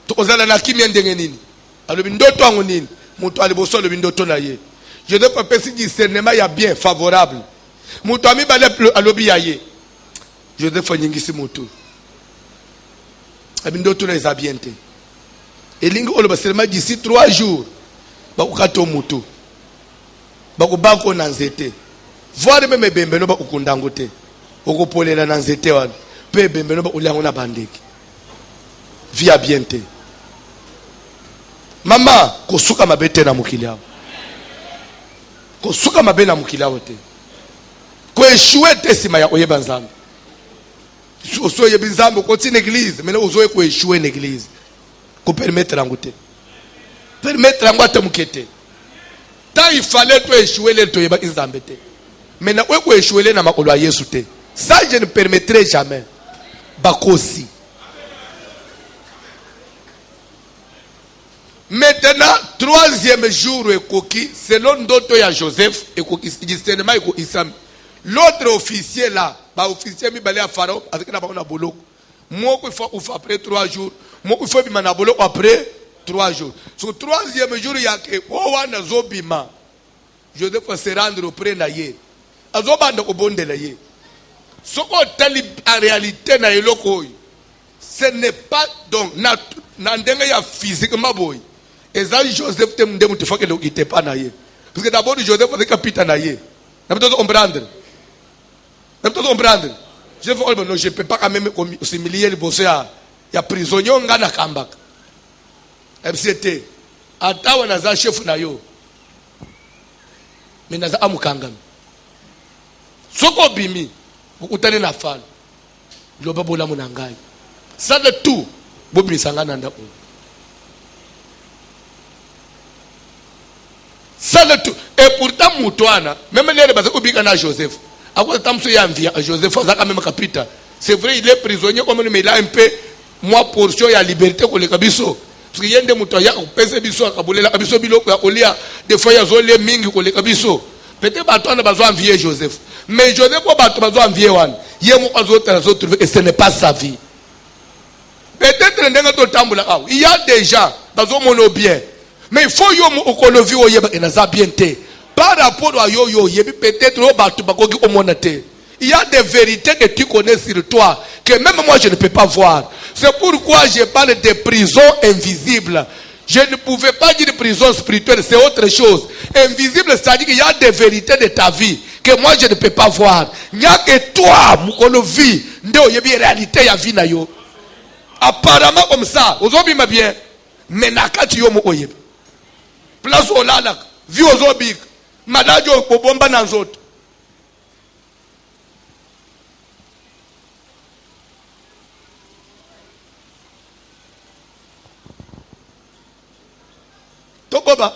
tokozala na kimia ndenge nini alobi ndoto angu nini mutu aliboso alobi ndoto na ye je ne peux pas si discernement ya bien favorable mutu amibale alobi ya ye Joseph nyingisi mutu abi ndoto na eza bien te elingi oloba seulement d'ici 3 jours bakukato mutu bakubako na nzete voir même bembeno ba ukundango te okopolela na nzete wana pe bembeno ba uliango na bandeki via bien te mama kosuka mabete na mukili yao kosuka mabe na mukili yao te ko échouer te sima ya oyeba nzambe so yebi nzambe ko tin église mais ozoe ko échouer na église ko permettre lango te permettre lango te mukete ta il fallait to échouer le to yeba nzambe te mais na ko échouer na makolo ya Yesu te ça je ne permettrai jamais bakosi. Maintenant, 3e jour, selon d'autres, il y a Joseph, l'autre officier là, officier mi balé à Pharaon, avec la baronne à Bolo. Moi, il faut après 3 jours. Moi, il faut à Bolo après 3 jours. Sur 3e jour, il y a que Owana Zobima. Joseph va se rendre auprès de Yé. Azobanda au bon de la Yé. Ce qu'on en réalité, ce n'est pas donc, physiquement boy. Et ça, Joseph te mde mutu fake le ite pas na ye. Parce que d'abord Joseph était capitaine na ye. N'a pas comprendre. N'a pas comprendre. Je ne peux pas quand même s'humilier le bossé à ya prisonnier ngana kambak. MCT. Ata wana za chef na yo. Mais naza amukangami. Soko bimi ukutane na fala. Loba bola munangai. Ça de tout. Bobi sangana nda. Ça le tout. Et pourtant, Moutouana, même les bases ubika na Joseph. À quoi t'as m'souillé envie à Joseph, ça quand même capita. C'est vrai, il est prisonnier comme mais il a un peu moi portion ya liberté pour les kabiso. Parce qu'il y a des moutouaya au pèse biso à Kaboulé la kabiso biloko ya olia des fois ya zolé mingi pour les kabiso. Peut-être bateau on a besoin envier Joseph. Mais Joseph pas bateau besoin envier one. Hier moi aux autres trouver que ce n'est pas sa vie. Peut-être ndenge to tambula kaw. Il y a des gens besoin mono bien. Mais il faut yo okolovi oyeba enaza bien te. Par rapport à yo yebi peut-être au batu bakoki omonate. Il y a des vérités que tu connais sur toi que même moi je ne peux pas voir. C'est pourquoi je parle de prison invisible. Je ne pouvais pas dire prison spirituelle, c'est autre chose. Invisible, c'est-à-dire qu'il y a des vérités de ta vie que moi je ne peux pas voir. Il n'y a que toi, mukolovi, nde yebi réalité ya vie na yo. Apparemment comme ça, ozobi ma bien. Mais nakati yo mo oyebi. Place au lalak, vie aux obiques, madajo au bomba nanzot. Tokoba,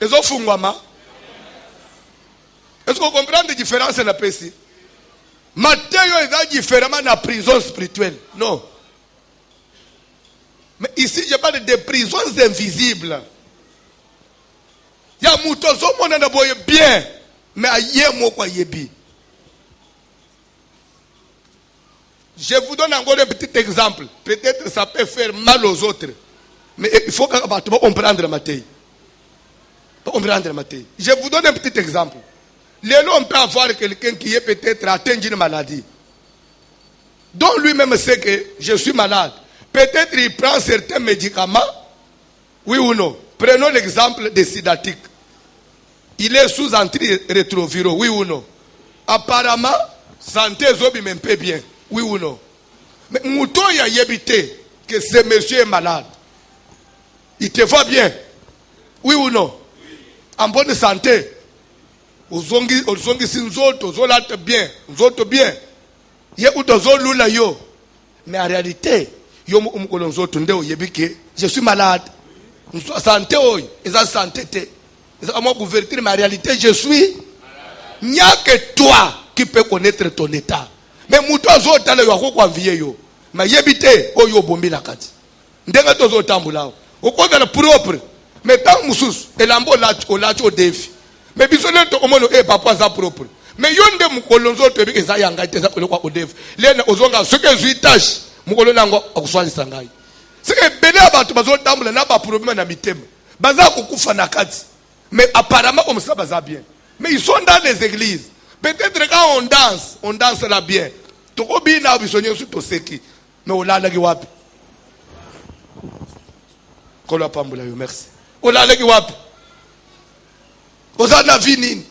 est-ce que vous comprenez? Est-ce que vous comprenez la différence dans la précis? Matthieu est différemment dans la prison spirituelle. Non. Mais ici, je parle de prisons invisibles. Il y a moutozo monana boye bien, mais aïe mo kwa yebi. Je vous donne encore un petit exemple. Peut-être ça peut faire mal aux autres, mais il faut que vous comprendre la matière. Comprendre la matière. Je vous donne un petit exemple. Lélo, on peut avoir quelqu'un qui est peut-être atteint d'une maladie, dont lui-même sait que je suis malade. Peut-être il prend certains médicaments, oui ou non. Prenons l'exemple des sidatique. Il est sous antirétroviraux, oui ou non. Apparemment, santé zobi même pas bien, oui ou non. Mais mouton y a yébité que ce monsieur est malade. Il te va bien, oui ou non. En bonne santé. Ozongi sinzoto, zolate bien, zoto bien. Yé ou tozo lula yo. Mais en réalité, je suis malade. Santé, santé. Moi, pour vérifier ma réalité, je suis. Il n'y a que toi qui peux connaître ton état. Mais muto azotala yo akokwamviye yo. Ma yebite oyo bombi na kati. Ndenga tozo tambula. Okoza na propre. Mais tant mususu elambo olacho defi. Mais bisone to omono papa za propre. Mais yonde mukolonzo to ebike za yanga iteza kolokwa odefi. Lena ozonga soke zuitashi mukolo nango akuswalisa ngai. Sike bele abantu bazotambula na ba problème na mitema. Baza kukufa na kati. Mais apparemment comme ça baza bien. Mais ils sont dans les églises. Peut-être quand on danse là bien. Toko bina bisonye su to seki. Mais olala ki wapi? Kola pambula yo merci. Olala ki wapi? Ozana vi nini?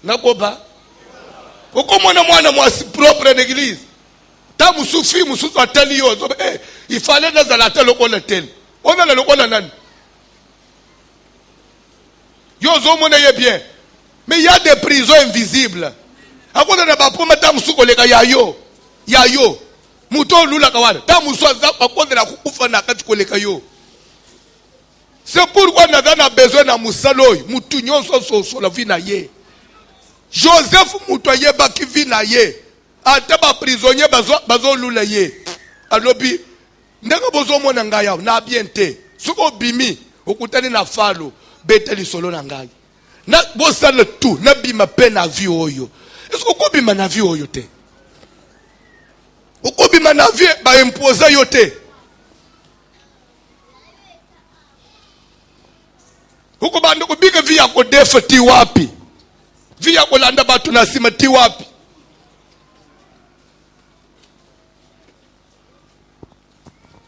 Nakoba. Okomona mwana mwasi propre d'église. Ta musufi mususu ateli yo. Il fallait dans la telle qu'on le tel. On a le qu'on a nan. Yo zo mona ye bien. Mais il y a des prisons invisibles. Ako na ba poma ta musuko le ka yayo. Yayo. Muto lula kawana. Ta musuwa za ako na kukufa na kati ko le ka yo. C'est pourquoi nous avons besoin de Moussaloy. Moutou nyonso so la vie na ye. Joseph Moutoye baki vi na ye. Ata ba prisonnier bazo lula ye. Alobi ndenge bozo mona ngaya na biente. Suko bimi okutani na falo beteli solo na ngai. Na bosala tout na bima pe na vie oyo. Est-ce ko bima na vie oyo te? Ko bima na vie ba imposer yo te. Huko bando kubika vi yako defa ti wapi? Vi yako landa batu na sima ti wapi?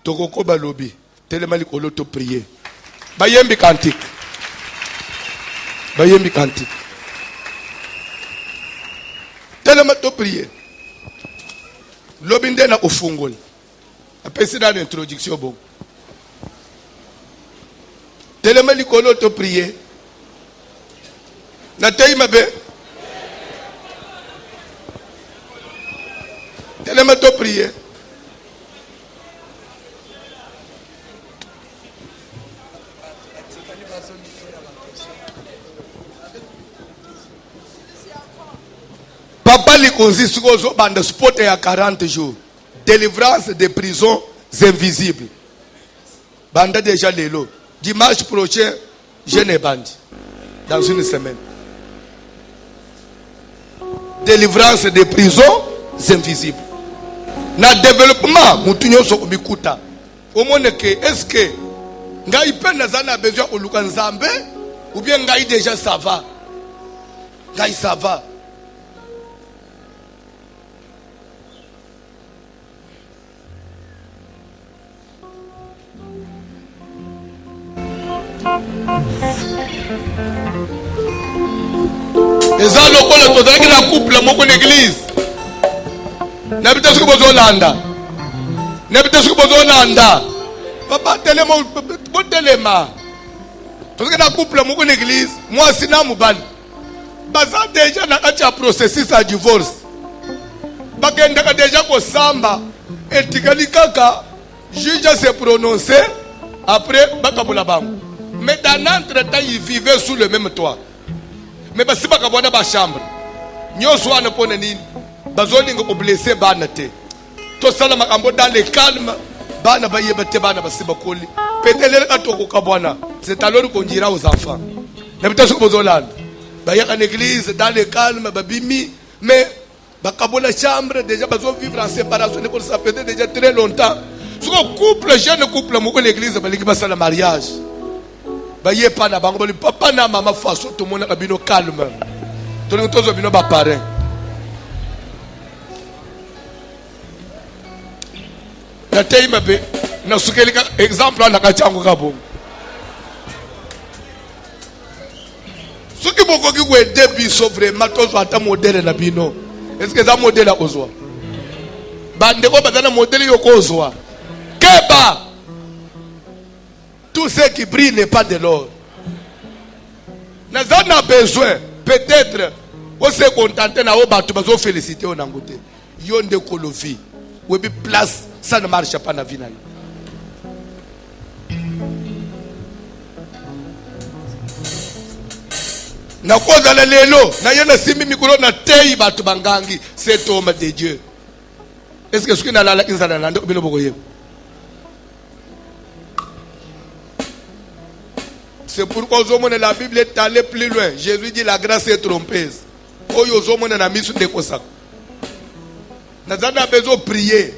Toko balobi telemali kolo to prier. Bayembi kantik. Bayembi kantik. Telema to prier. Lobi ndena ufungoli. Apesi na introduction bon. Telemali kolo to prier. Na teima be. Telema to prier. Papa Likonzi Sugozo bande spot à 40 jours. Délivrance des prisons invisibles. Bande déjà l'élo. Dimanche prochain, je ne bande. Dans une semaine. Délivrance des prisons invisibles. Na développement, mutunyo so bikuta. Au moins que est-ce que ngai pe nazana besoin oluka nzambe ou bien ngai déjà ça va. Ngai ça va. Les gens locaux qui la couple moko l'église. N'habite ce que vous Hollanda. N'habite ce que vous Hollanda. Papa telema bon telema. Parce que la couple moko l'église, moi sina mubali. Baza déjà na kati ya processus à divorce. Bakenda déjà ko samba etikali kaka juge se prononcer après bakabola bango. Mais dans l'entretemps, ils vivaient sous le même toit. Mais si vous avez une chambre, nous sommes pour nous blesser banate. Tout ça, dans le calme, c'est alors qu'on dira aux enfants. Nous sommes en église, dans le calme, mais la chambre, déjà, vivre en séparation, ça fait déjà très longtemps. Si un couple, jeune couple, l'église, c'est le mariage. Baye pa na bango papa na mama faso to mona kabino calme to le tozo bino ba parrain na teima be na sukeli ka exemple na kachango ka bongo suki boko ki we debi so vraiment tozo ata modèle na bino est-ce que ça modèle a ozwa bande ko bazana modèle yo ko ozwa keba. Tout ce qui brille n'est pas de l'or. Nous avons besoin, peut-être, on se contenter de nous féliciter au Nangote. Yonde Kolofi. Ou bien place, ça ne marche pas dans la vie. Na koza la lelo, na yena simi mikolo na tei batu bangangi, cet homme de Dieu. Est-ce que ce qui n'a la inzana nando bilo bokoye? C'est pourquoi aux hommes la Bible est allée plus loin. Jésus dit la grâce est trompeuse. Aux hommes na mis sur des kosak. Nous avons besoin de prier.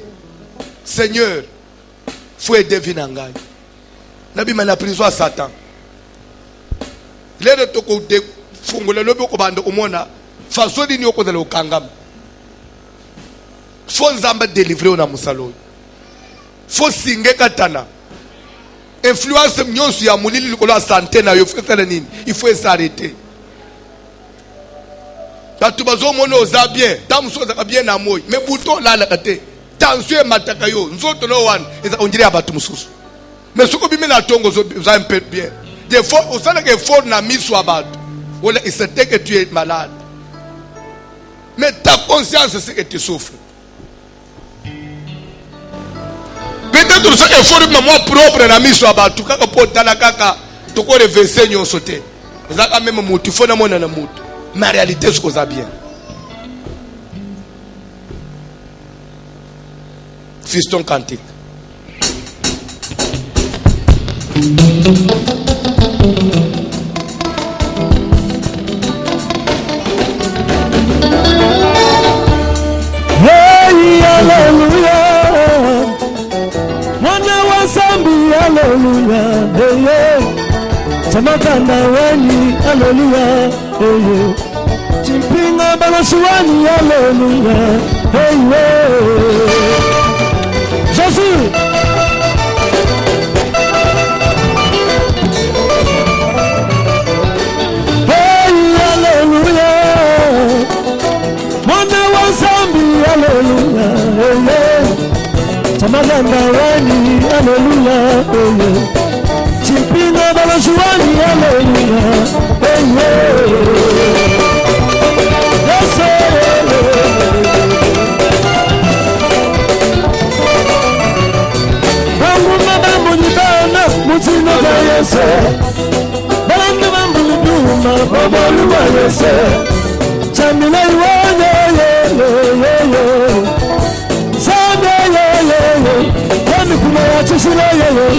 Seigneur, faut aider Vinangai. Nabi mana prison à Satan. Lero toko de fungula lobe ko bando umona faso dini yoko zalo kangam. Faut nzamba délivrer na musalo. Faut singe katana. Influence mnyonso ya mulili likolo santé na yo fetele nini? Il faut s'arrêter. Batu bazo mono oza bien, tamuso za bien na moyo. Mais buto la la kate. Tension mataka yo, nzoto no one, eza onjiri abatu mususu. Mais ce que na tongo zo un peu bien. Des fois, au sein que fort na miso abatu. Ou il se que tu es malade. Mais ta conscience c'est que tu souffres. Peut-être que c'est effort de moi propre na miso abatu kaka potala kaka to ko reverser nyo sauter. Zaka même mutu fona mona na mutu. Mais en réalité c'est que ça bien. Fiston cantique. Hey, hallelujah. Mwana wa Zambi, hallelujah. Hey, hey. Samakanda weni, hallelujah. Hey, hey. Chimpinga balashuani, hallelujah. Hey, hey. Jésus. Tamaganda wani, hallelujah, Chimpinga balajuani, hallelujah, yes, Bambu mabambu nibana, mutino da yese, Bambu mambu niduma, babolu wa yese, Chamila iwane, When you are just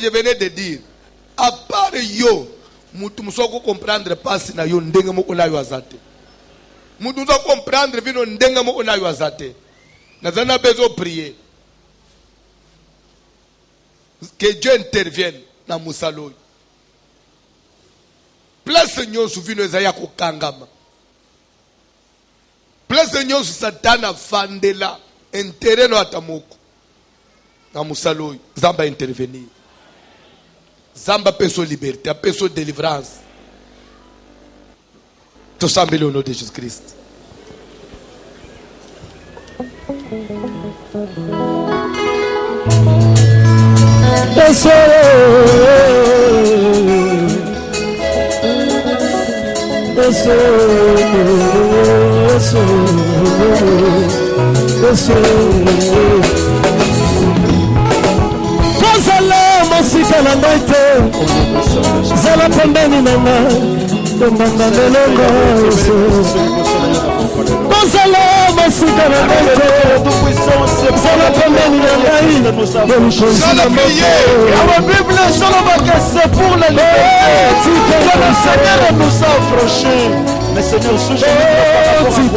je venais de dire, à part yo, mutu musoko comprendre passe na yo ndenge moko na yo azate. Mutu musoko comprendre vino ndenge moko na yo azate. Nazana besoin prier. Que Dieu intervienne dans Moussalo. Place nyosu vino ezaya kokangama. Place nyosu satana fandela intereno atamoko. Na Moussalo, Zamba intervenir. Zamba peso liberté, peso délivrance. Tout semble au nom de Jésus-Christ. Kozala mosika na ngai te, zala pembeni na ngai, tonganga lelongo Yesu. Kozala mosika na ngai te, zala pembeni na ngai, tonganga na moto. La Bible solobaka c'est pour les libertés que le Seigneur nous a affranchis. Mais Seigneur, Seigneur, je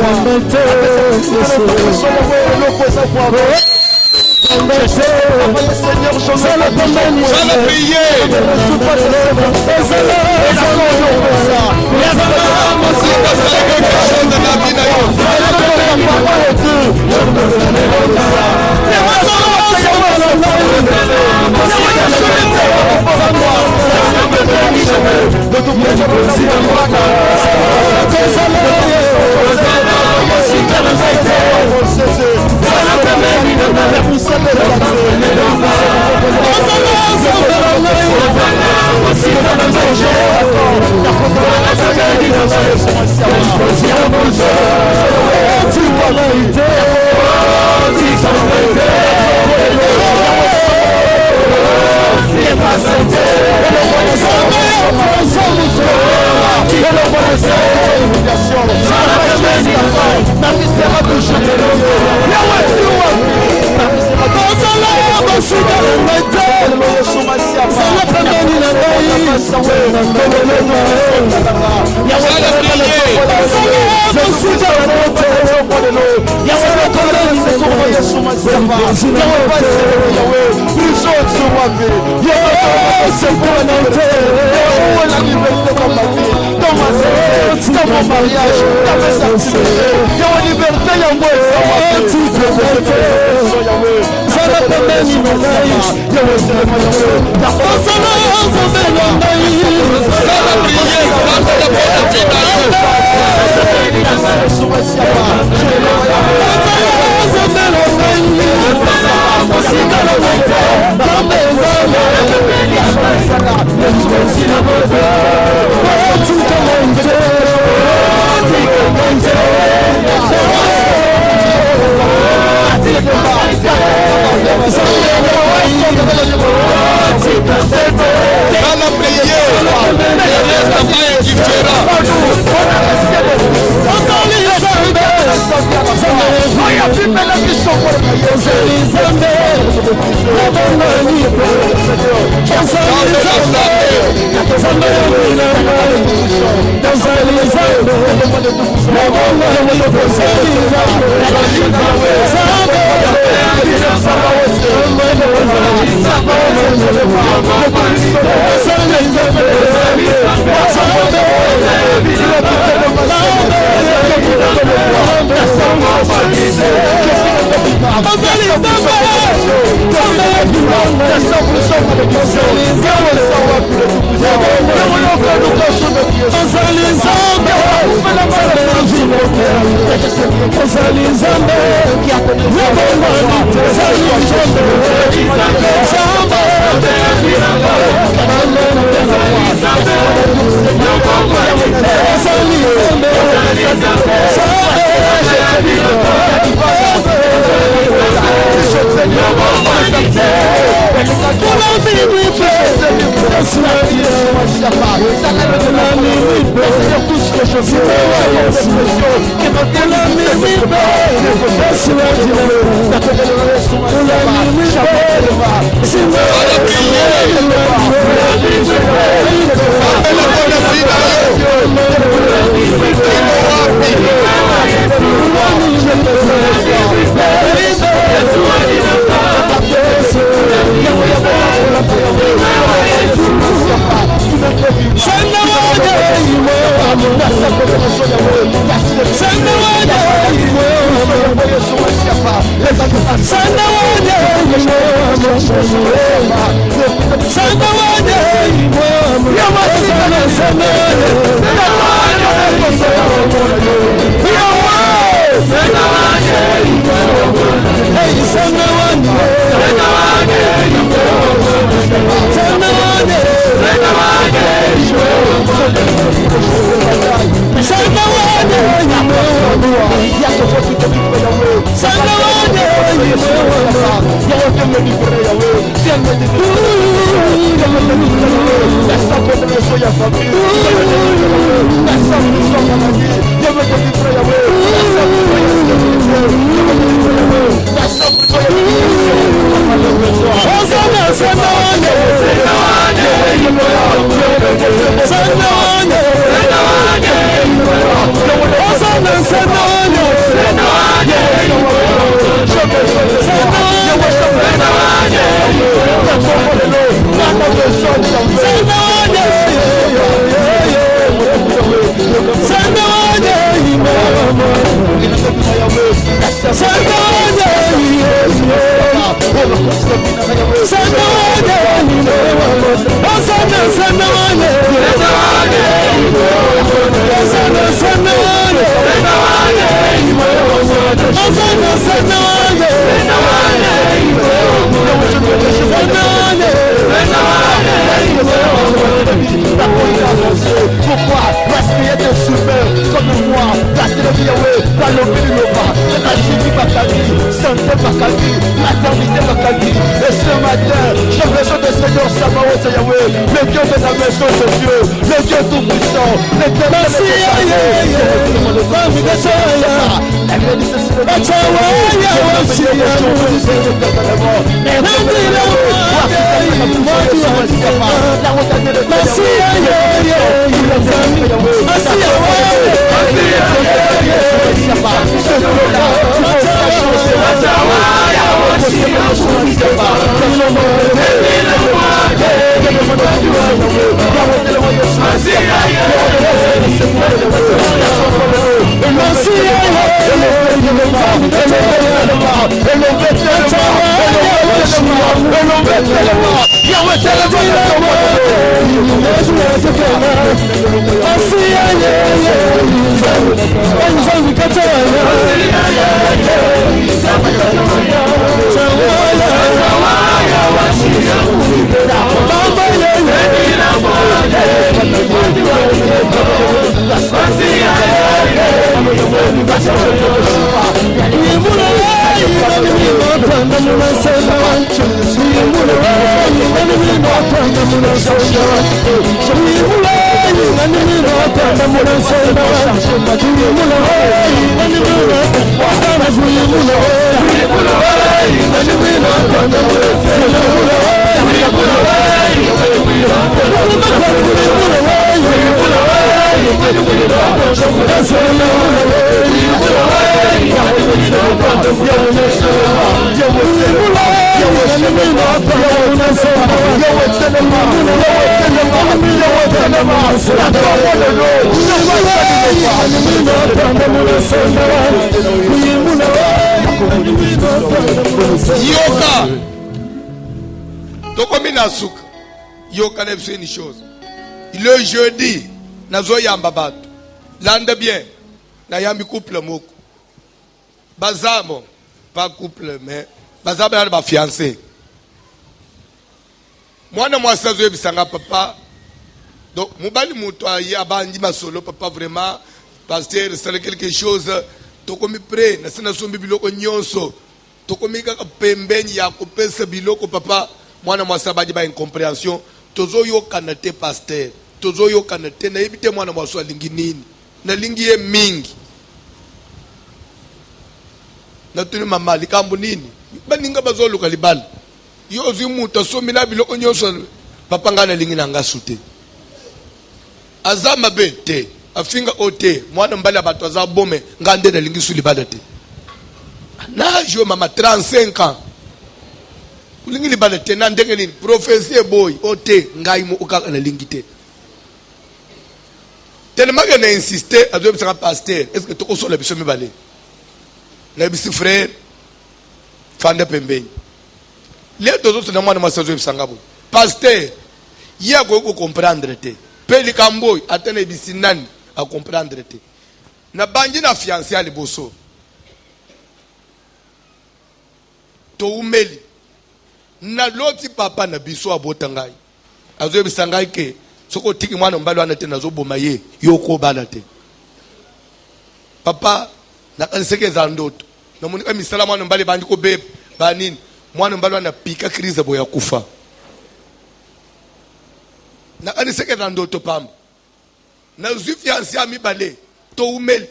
Seigneur, tous Yoka. Toko mina suka. Yoka n'est pas une chose. Le jeudi, nazo yamba batu. Lande bien. Na yambi couple moko. Bazamo. Pas couple, mais. Bazamo yana ba fiancé. Mwana mwasa zoe bisanga papa. Donc, Moubali Moutoua, il y a bandi masolo, papa vraiment, pasteur, c'est quelque chose, tokomi pré, na sina sombi biloko nyonso, tokomi kaka pembeni ya kopesa biloko papa, mwana mwasa badi ba incompréhension, tozo yo kanate pasteur, tozo yo kanate, na ebite mwana mwasa lingi nini, na lingi ye mingi na tuni mama likambo nini baninga bazoluka libala yo zimuta so mina biloko nyonso papa ngana lingi na ngasute azama bete afinga ote mwana mbali abato azabome ngande na lingi su libala te na jo mama 35 ans ulingi libala te na ndenge nini professeur boy ote ngai mo ukaka na lingi te tellement que na insister azo bisaka pasteur est-ce que toko so la biso mibale na bisi frère fanda pembeni les deux autres na mwana masazo bisanga bo pasteur ya ko comprendre te peli kamboy atene bisi nani a comprendre te na banji na fiancé ali boso to umeli na loti papa na biso abota ngai azo bisanga ke soko tiki mwana mbalo anate nazo boma ye yoko bala te papa na kansekeza ndoto na munika misala mwana mbali bandi ko bebe banini mwana mbalo anapika krize boya kufa na kansekeza ndoto pamba na zufiansi ami bale to umeli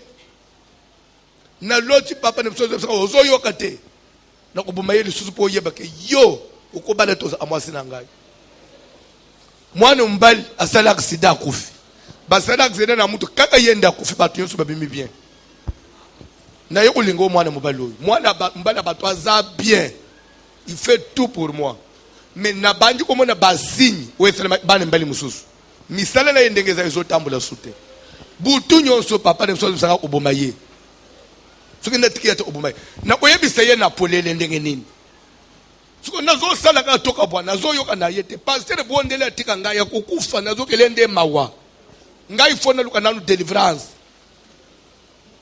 na loti papa na biso ozo yokate na kuboma ye lisusu po yeba ke yo ukobala toza amwasi na ngai mwana mbali asala accident akufi basala accident na mutu kaka yenda akufi batu yonso babimi bien na yo kulingo mwana mobali oyo mwana mbali bato aza bien il fait tout pour moi mais na bandi komona basinyi oyesala bana mbali mususu misala na yendengeza ezotambula sute butu nyonso papa ne msozo saka oboma ye soki ndatikia te oboma ye na oyebisa ye na polele ndenge nini suko nazo sala ka toka bwana nazo yoka na yete pasteur bondele atika ngai ya kukufa nazo kelende mawa ngai fona luka nanu deliverance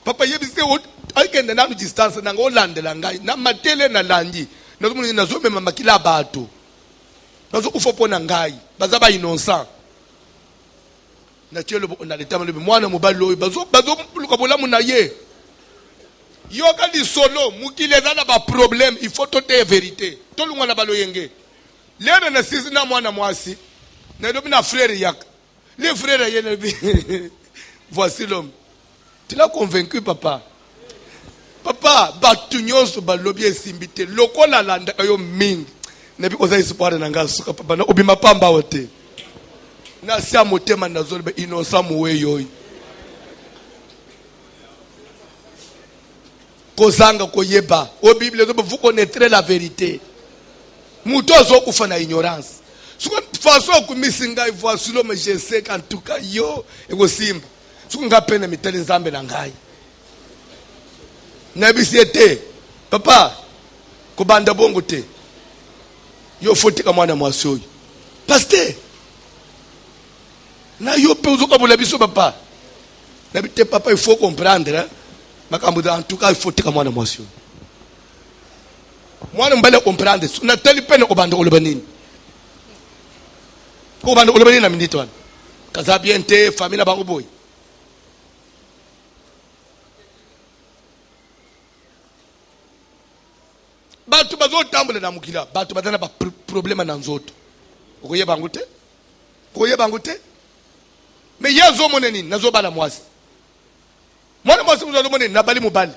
papa yebise aikende nanu distance na ngolandela ngai na matele na landi nazo muni nazo mema makila bato nazo kufa pona ngai bazaba innocent na tielo na letama le mwana mobalo bazo luka bolamu na ye yoka di solo mukileza na ba problème il faut tote vérité to lungwa na balo yenge lena na sisi na mwana mwasi na lobi na frère yak les frères yene voici l'homme tu l'as convaincu papa batu nyonso balobi esimbite lokola landa yo mingi na bi oza espoir na ngasuka papa na obima pamba wote na sia motema na zolbe innocent muwe yoy kozanga koyeba o bible zo vous connaîtrez la vérité muto zo kufa na ignorance suko façon kumisinga voici l'homme je sais qu'en tout cas yo ego simba suko ngapena mitali nzambe na ngai na bisiete papa kubanda bongo te yo foti ka mwana mwasi oyo pasteur na yo pe uzoka bola biso papa na bite papa il faut comprendre makambo en tout cas il faut tika mwana mwasi oyo mwana mbale comprendre na teli pene ko banda oloba nini ko banda oloba nini na minute wana kaza bien te famille na bango boy batu bazo tambula na mukila batu badana ba problème na nzoto okoye bango te mais yazo moneni nazo bala mwasi mwana mwasi uzo moneni na bali mobali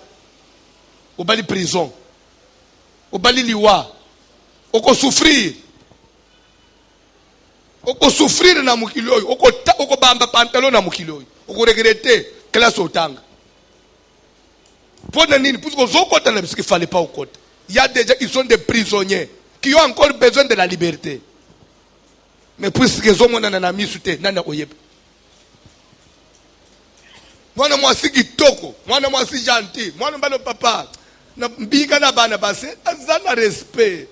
obali prison obali liwa oko souffrir na mukilo oyo oko bamba pantalon na mukilo oyo oko regretter classe otanga pour nini pour que zokota na bisiki fallait pas okota. Il y a des gens qui sont des prisonniers qui ont encore besoin de la liberté. Mais puisque ils ont mon ami soute, nana oyeb. Mwana mwasi kitoko, mwana mwasi gentil, mwana mbalo papa. Na mbika na bana base, azana respect.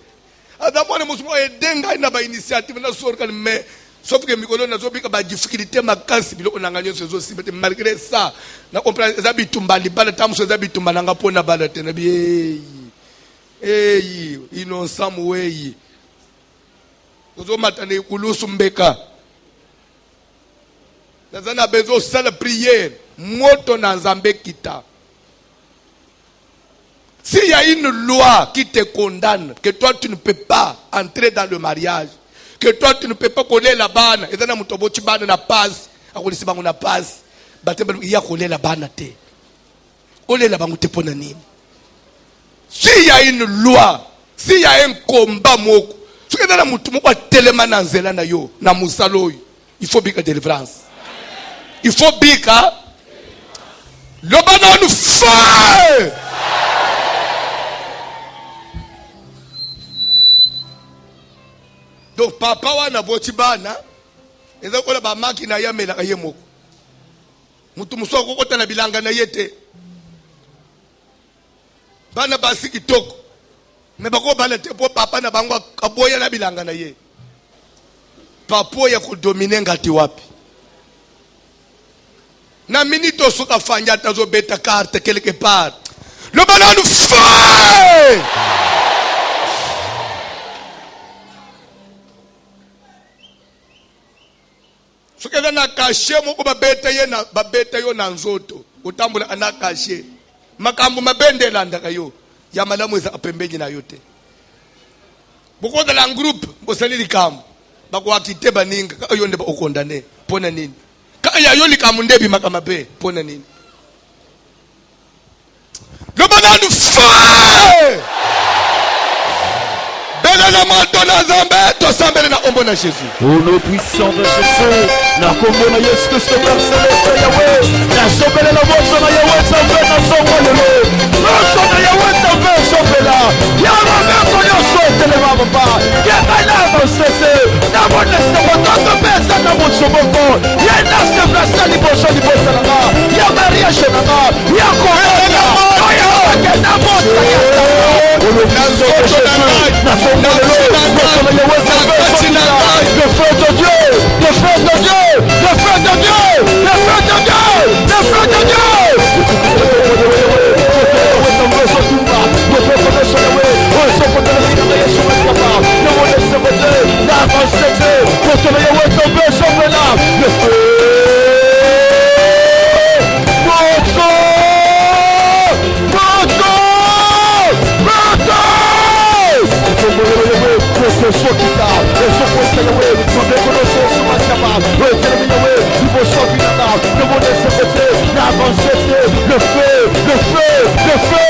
Ada mwana musimo edenga ina ba initiative na sorka mais sauf que mikolo na zobika ba difficulté makasi biloko nanganyo sezo sibete malgré ça. Na comprendre zabi tumbali bala tamso zabi tumbala ngapona bala tena bi Hey, innocent muweyi. Ozo matane kulusu mbeka. Nazana bezo sala prière. Moto na nzambe kita. S'il y a une loi qui te condamne, que toi tu ne peux pas entrer dans le mariage, que toi tu ne peux pas coller la banne, et dans mutobochi bana na passe, akolisi bango na passe. batemba ya kolela bana te olela bango te pona nini. S'il y a une loi, s'il y a un combat moko, ce que dans la mutu moko tellement na nzela na yo na musalo, il faut bika délivrance. Il faut bika le banon feu. Donc papa wana boti bana eza kola ba maki na yamela ka yemoko. Mutu musoko kota na bilanga na yete. Bana basi kitoko. Me bako bana te po papa na bango aboya na bilanga na ye. Papo ya ko dominer ngati wapi. Na minito soka fanya tazo beta carte quelque part. Le ballon nous fait. Soka na caché moko babeta yo na nzoto. Utambula ana caché. Makambo mabende landa kayo. Ya malamu za apembeji na yote. Boko de la groupe bosali likambo. Bako akite baninga kayo ndeba okondane. Pona nini? Kaya yo likambo ndebi makamabe. Pona nini? Le bonheur nous fait. Bela matona zambe to sambele na ombo na Jésus. Au nom puissant de Jésus, na kombo na Yesu Kristo Céleste Yahweh, na sambele na moto na Yahweh zambe na songo lelo. Moto na Yahweh zambe sambela. Ya mama koyo sote le mama. Ya bala bosese. Na mona se moto pesa na moto boko. Ya na se place li boso li boso na. Ya Maria Shenanga. Ya koyo. Ya na moto ya. Au nom puissant de Jésus, na le feu de Dieu, le feu de Dieu, le feu de Dieu, le feu de Dieu, le feu de Dieu. Le feu,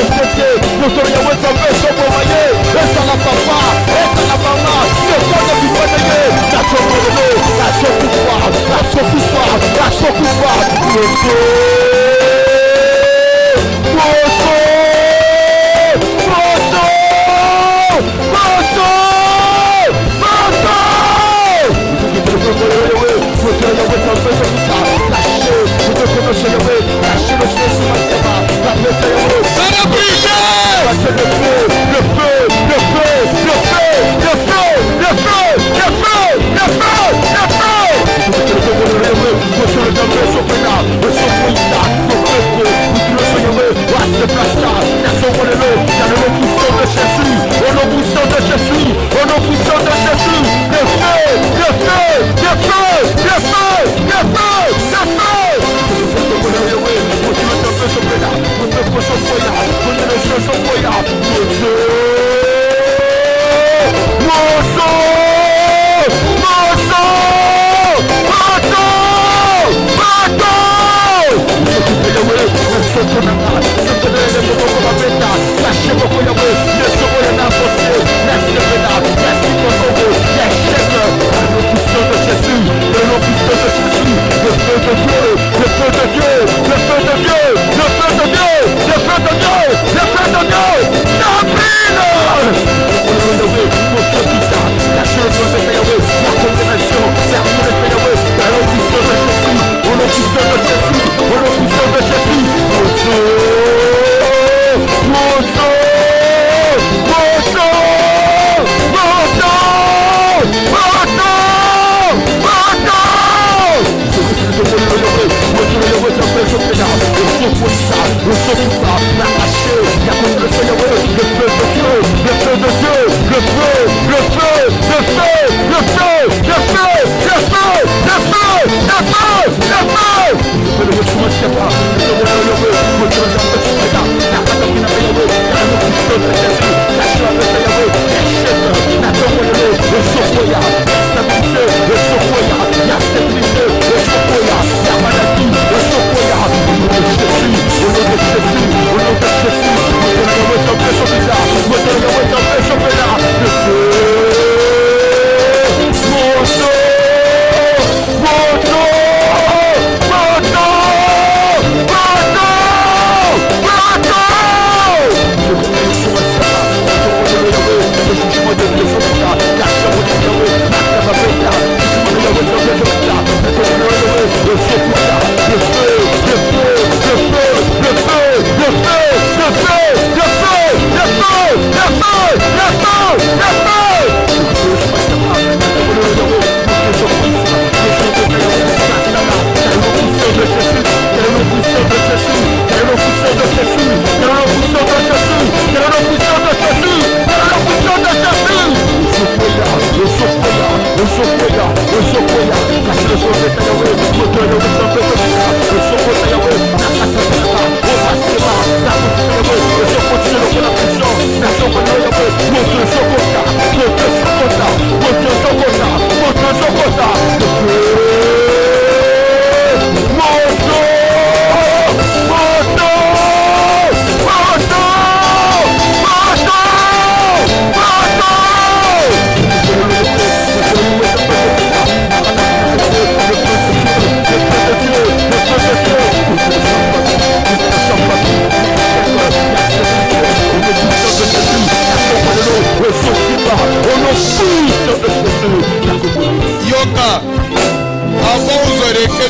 le feu, le feu, le feu, le feu, le feu, le feu, le feu, le feu, le feu. Le feu, le feu, le feu, le feu,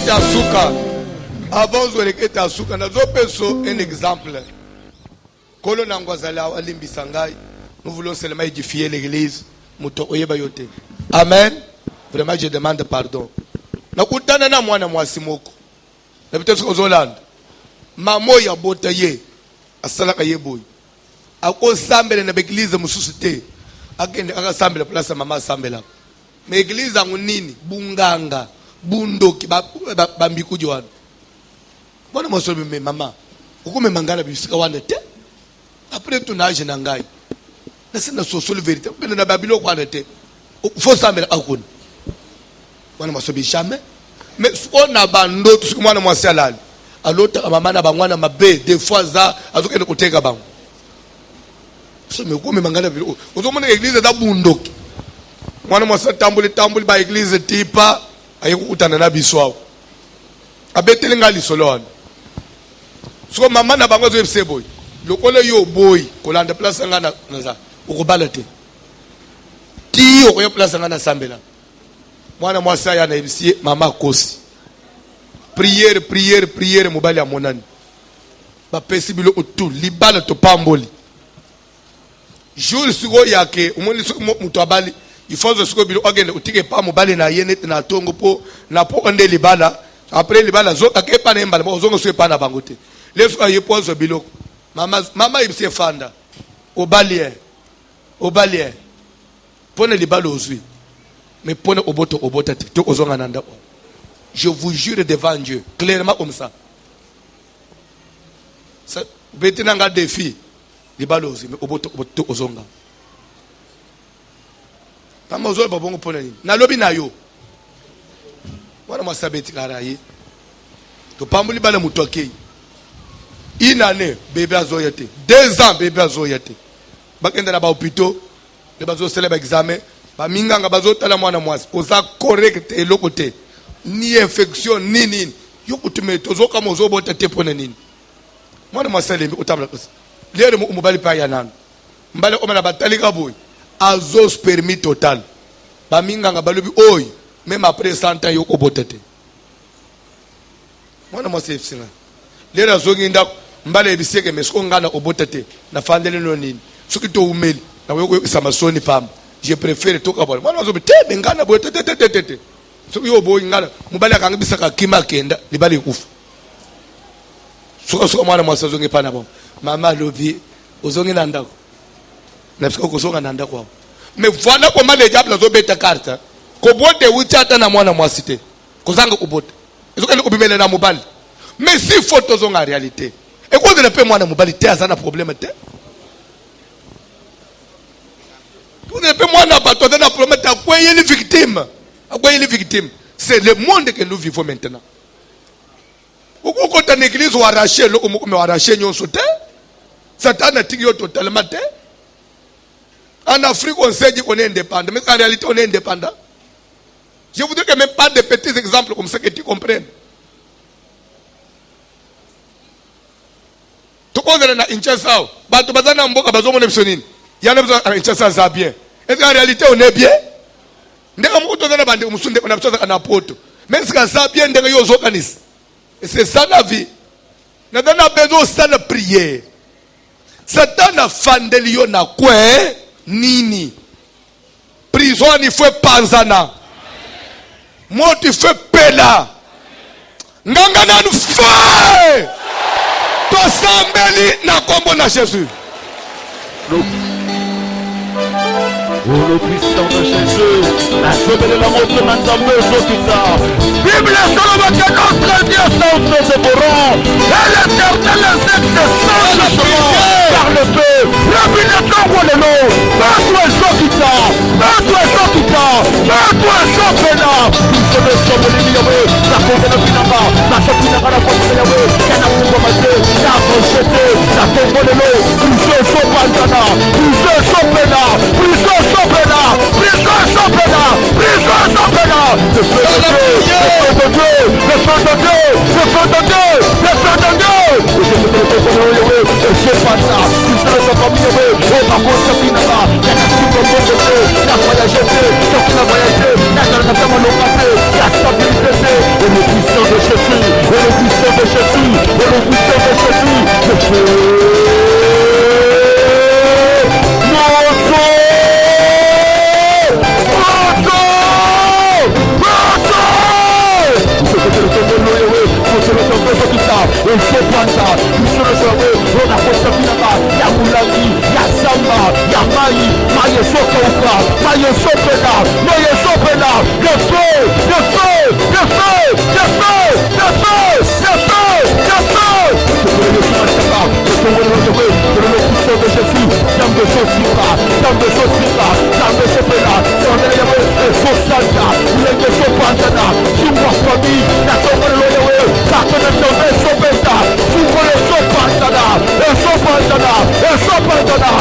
était à Souka. Avant Zoé qui était à Souka. Un exemple. Nous voulons seulement édifier l'église. Amen. Vraiment, je demande pardon. Nakutana na mwana mwasi moko. Na bitatu ko Zolanda. Mamo ya bota ye. Asalaka ye boy. Ako sambele na église mususu te. Akende aka sambela place mama sambela. Me église angu nini? Bunganga, bundoki ba mbikuji wana. Bona mosobe me mama. Ukume mangala bisika wana te. Après tout nage na ngai. Na sina sosole vérité. Bena na babilo kwa te. Faut sambela akuni. Mwana masobi jamais. Mais on a bando tout ce que mwana mwasi alali. Alota mama na bangwana mabe des fois za azokende kuteka bango. So me ko me mangala bilo. Ozomona église da bundoki. Mwana mwasi tambuli ba église tipa ayikutana na biswa. Abetele ngali solon. So mama na bango zo epse boy. Lokole yo boy kolanda place ngana naza. Ukubala te. Ti yo place ngana sambela. Mwana mwasa ya na ibisie mama kosi. Prière mobali ya monani. Ba pesi bilo otu libala to pamboli. Jour sugo yake umoni mutu abali ifonzo sugo bilo agende utike pa mobali na yene na tongo po na po onde libala après libala zo akepa na mbala mo zongo pa na bangote. Lesu ayepozo bilo mama ibisie fanda obalier pone libala ozwi. Mais prenez au je vous jure devant Dieu, clairement comme ça. Ça betinanga défi, les balozi, mais au boto ozonga. Tama ozo babongo ponani. Na lobi na yo. Wana masabeti karayi. To pambuli bala mutoke. Une année bébé azoyate. 2 ans bébé azoyate. Bakenda na ba hôpital, les bazo célèbre examen. Ba minganga bazotala mwana mwasi oza correct eloko te ni infection nini yokutume tozoka mozobota te pona nini mwana mwasale utabla kosa lere mubali pa ya nanu mbale omana batalika boy azos permis total ba minganga balobi oy même après 100 ans yokobota te mwana mwasale singa lere azonginda mbale ebiseke mesko ngana obota te na fandele no nini soki to umeli na weko samasoni pamba. Je préfère tout kabol. Moi nazo te bengana boy te. So yo boy ngana mubali akanga bisaka kima kenda libali kufa. So mwana mwasa zonge pana bon. Mama lobi ozonge na ndako. Na bisaka ko zonga na ndako. Mais voilà comment les diables zo beta carte. Ko bote wuchata na mwana mwasite. Ko zanga kubote. Ezo kali kubimela na mubali. Mais si photo zonga réalité. Et quoi de la paix mwana mubali te azana problème te. Vous n'avez pas moi à promettre à quoi il est victime. À quoi il est victime. C'est le monde que nous vivons maintenant. Pourquoi quand une église ou arraché, ou arraché, nous sommes Satan a tiré totalement. En Afrique, on sait qu'on est indépendant. Mais en réalité, on est indépendant. Je voudrais que même pas de petits exemples comme ça que tu comprennes. Tout le monde est dans Inchasa. Tout le monde est dans Inchasa. Il y a un Inchasa ça bien. Est-ce qu'en réalité on est bien? Mais est-ce que ça bien c'est ça la vie. Nous avons besoin de la prière. Satan a fandelio na quoi nini. Prison il faut panzana. Moi tu fais pela. Ngangana nous fait. Toi sambeli na kombo na Jésus. Pour le puissant de Jésus, la sauver de la montée maintenant, Bible est seulement que notre Dieu sans nos éborons, et l'éternel les exerçant le chemin par le feu. Rabbi ne t'envoie le nom, mets-toi Zokita, mets-toi Zokita, mets-toi Zopena. Nous sommes les Yahweh, la faute de notre Pinamba, la faute de la faute de Yahweh, qu'elle a combattu, la projeté, la tombe de l'eau, nous sommes Sopandana, nous sommes Sopena, nous sommes Sopena, prison Sopena, prison Sopena, le feu de Dieu, le feu de Dieu, le feu de Dieu, le feu de Dieu, le feu de Dieu. Et je me trouve comme Yahweh, et je passe ça, nous sommes comme Yahweh, oh par contre Sopinaba, la nation comme mon Dieu, la voyagé, la voyagé, la nation comme mon Dieu, la stabilité, et le puissant de Kita, et Sopanta, Michel Joé, on a fait Sabinaba, Yamulagi, Yasamba, Yamai, Maye Sokoka, Maye Sopena, Maye Sopena, le feu, le feu, le feu, le feu, le feu, le feu, le feu. De Jésus, Dame de Sosika, Dame de Sosika, Dame de Sopena, Dame de Yahweh, et Sosanta, Dame de Sopantana, Sumwa Fami, la tombe de Yahweh, la connexion de Sopenta, Sumwa le Sopantana, et Sopantana, et Sopantana,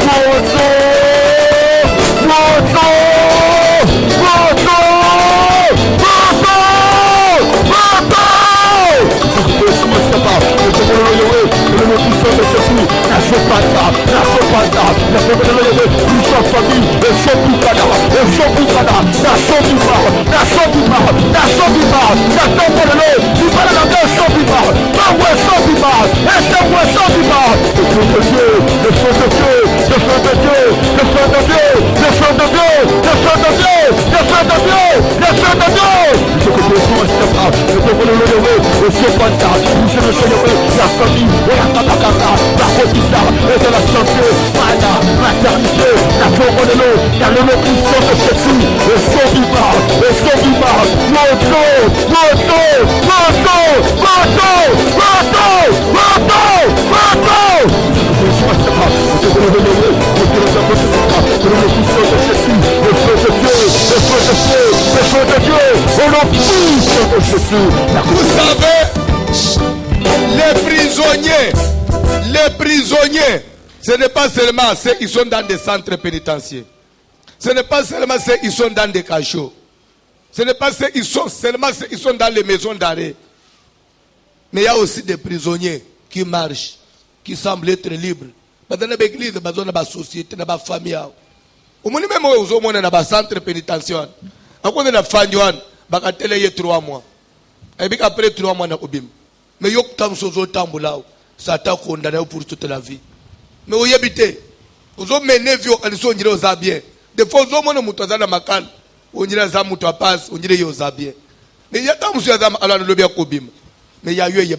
Mozo, Mozo, Mozo, Mozo, Mozo. Le nom puissant de Jésus, la Sopanta, la Sopanta, la tombe de Yahweh, Bishop Famille, et Sopukana, et Sopukana, la Sopuka, la Sopuka, la Sopuka, la tombe de l'eau, tu parles la gueule Sopuka, Yahweh Sopuka, et Yahweh Sopuka, le feu de Dieu, le feu de Dieu, le feu de Dieu, le feu de Dieu, le feu de Dieu, le feu de Dieu, le feu de Dieu, le feu de Dieu. Ce que Dieu soit Sopanta, le tombe de Yahweh, et Sopanta, Michel Joé, la famille, et la Katakata, la Kotisa, et de la santé, la maternité, la tombe de l'eau, il y a le nom puissant de Jésus, et Sopuka, Moto, Moto, Moto, Moto, Moto, Moto, Moto. Vous savez, les prisonniers, ce n'est pas seulement ceux qui sont dans des centres pénitentiaires. Ce n'est pas seulement ceux qui sont dans des cachots. Ce n'est pas seulement ceux qui sont dans les maisons d'arrêt. Mais il y a aussi des prisonniers qui marchent, qui semblent être libres. Dans l'église, dans la société, dans la famille. Au moins, même dans le centre pénitentiaire, on a fait 3 mois. Et puis après 3 mois, on a fait. Mais il y a ça t'a condamné pour toute la vie. Mais vous y habitez. Vous avez mené aux habits. Des fois, vous avez mené aux habits. On dirait que vous avez passe, on dirait aux habits. Mais il y a tant de choses à la lobby à Kobim. Mais il y a eu des gens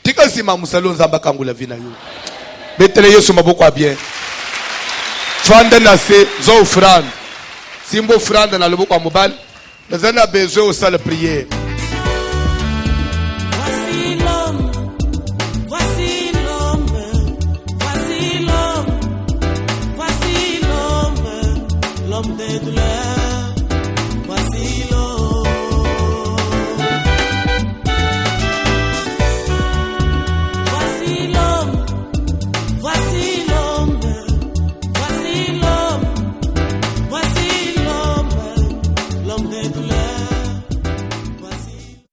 tika sima musalo nzamba kangula vina yo betele yesu maboko bien fanda na se zo offrande simbo offrande na loboko mobile mais on a besoin au salle prière. Voici l'homme, voici l'homme, voici l'homme, voici l'homme, l'homme des douleurs.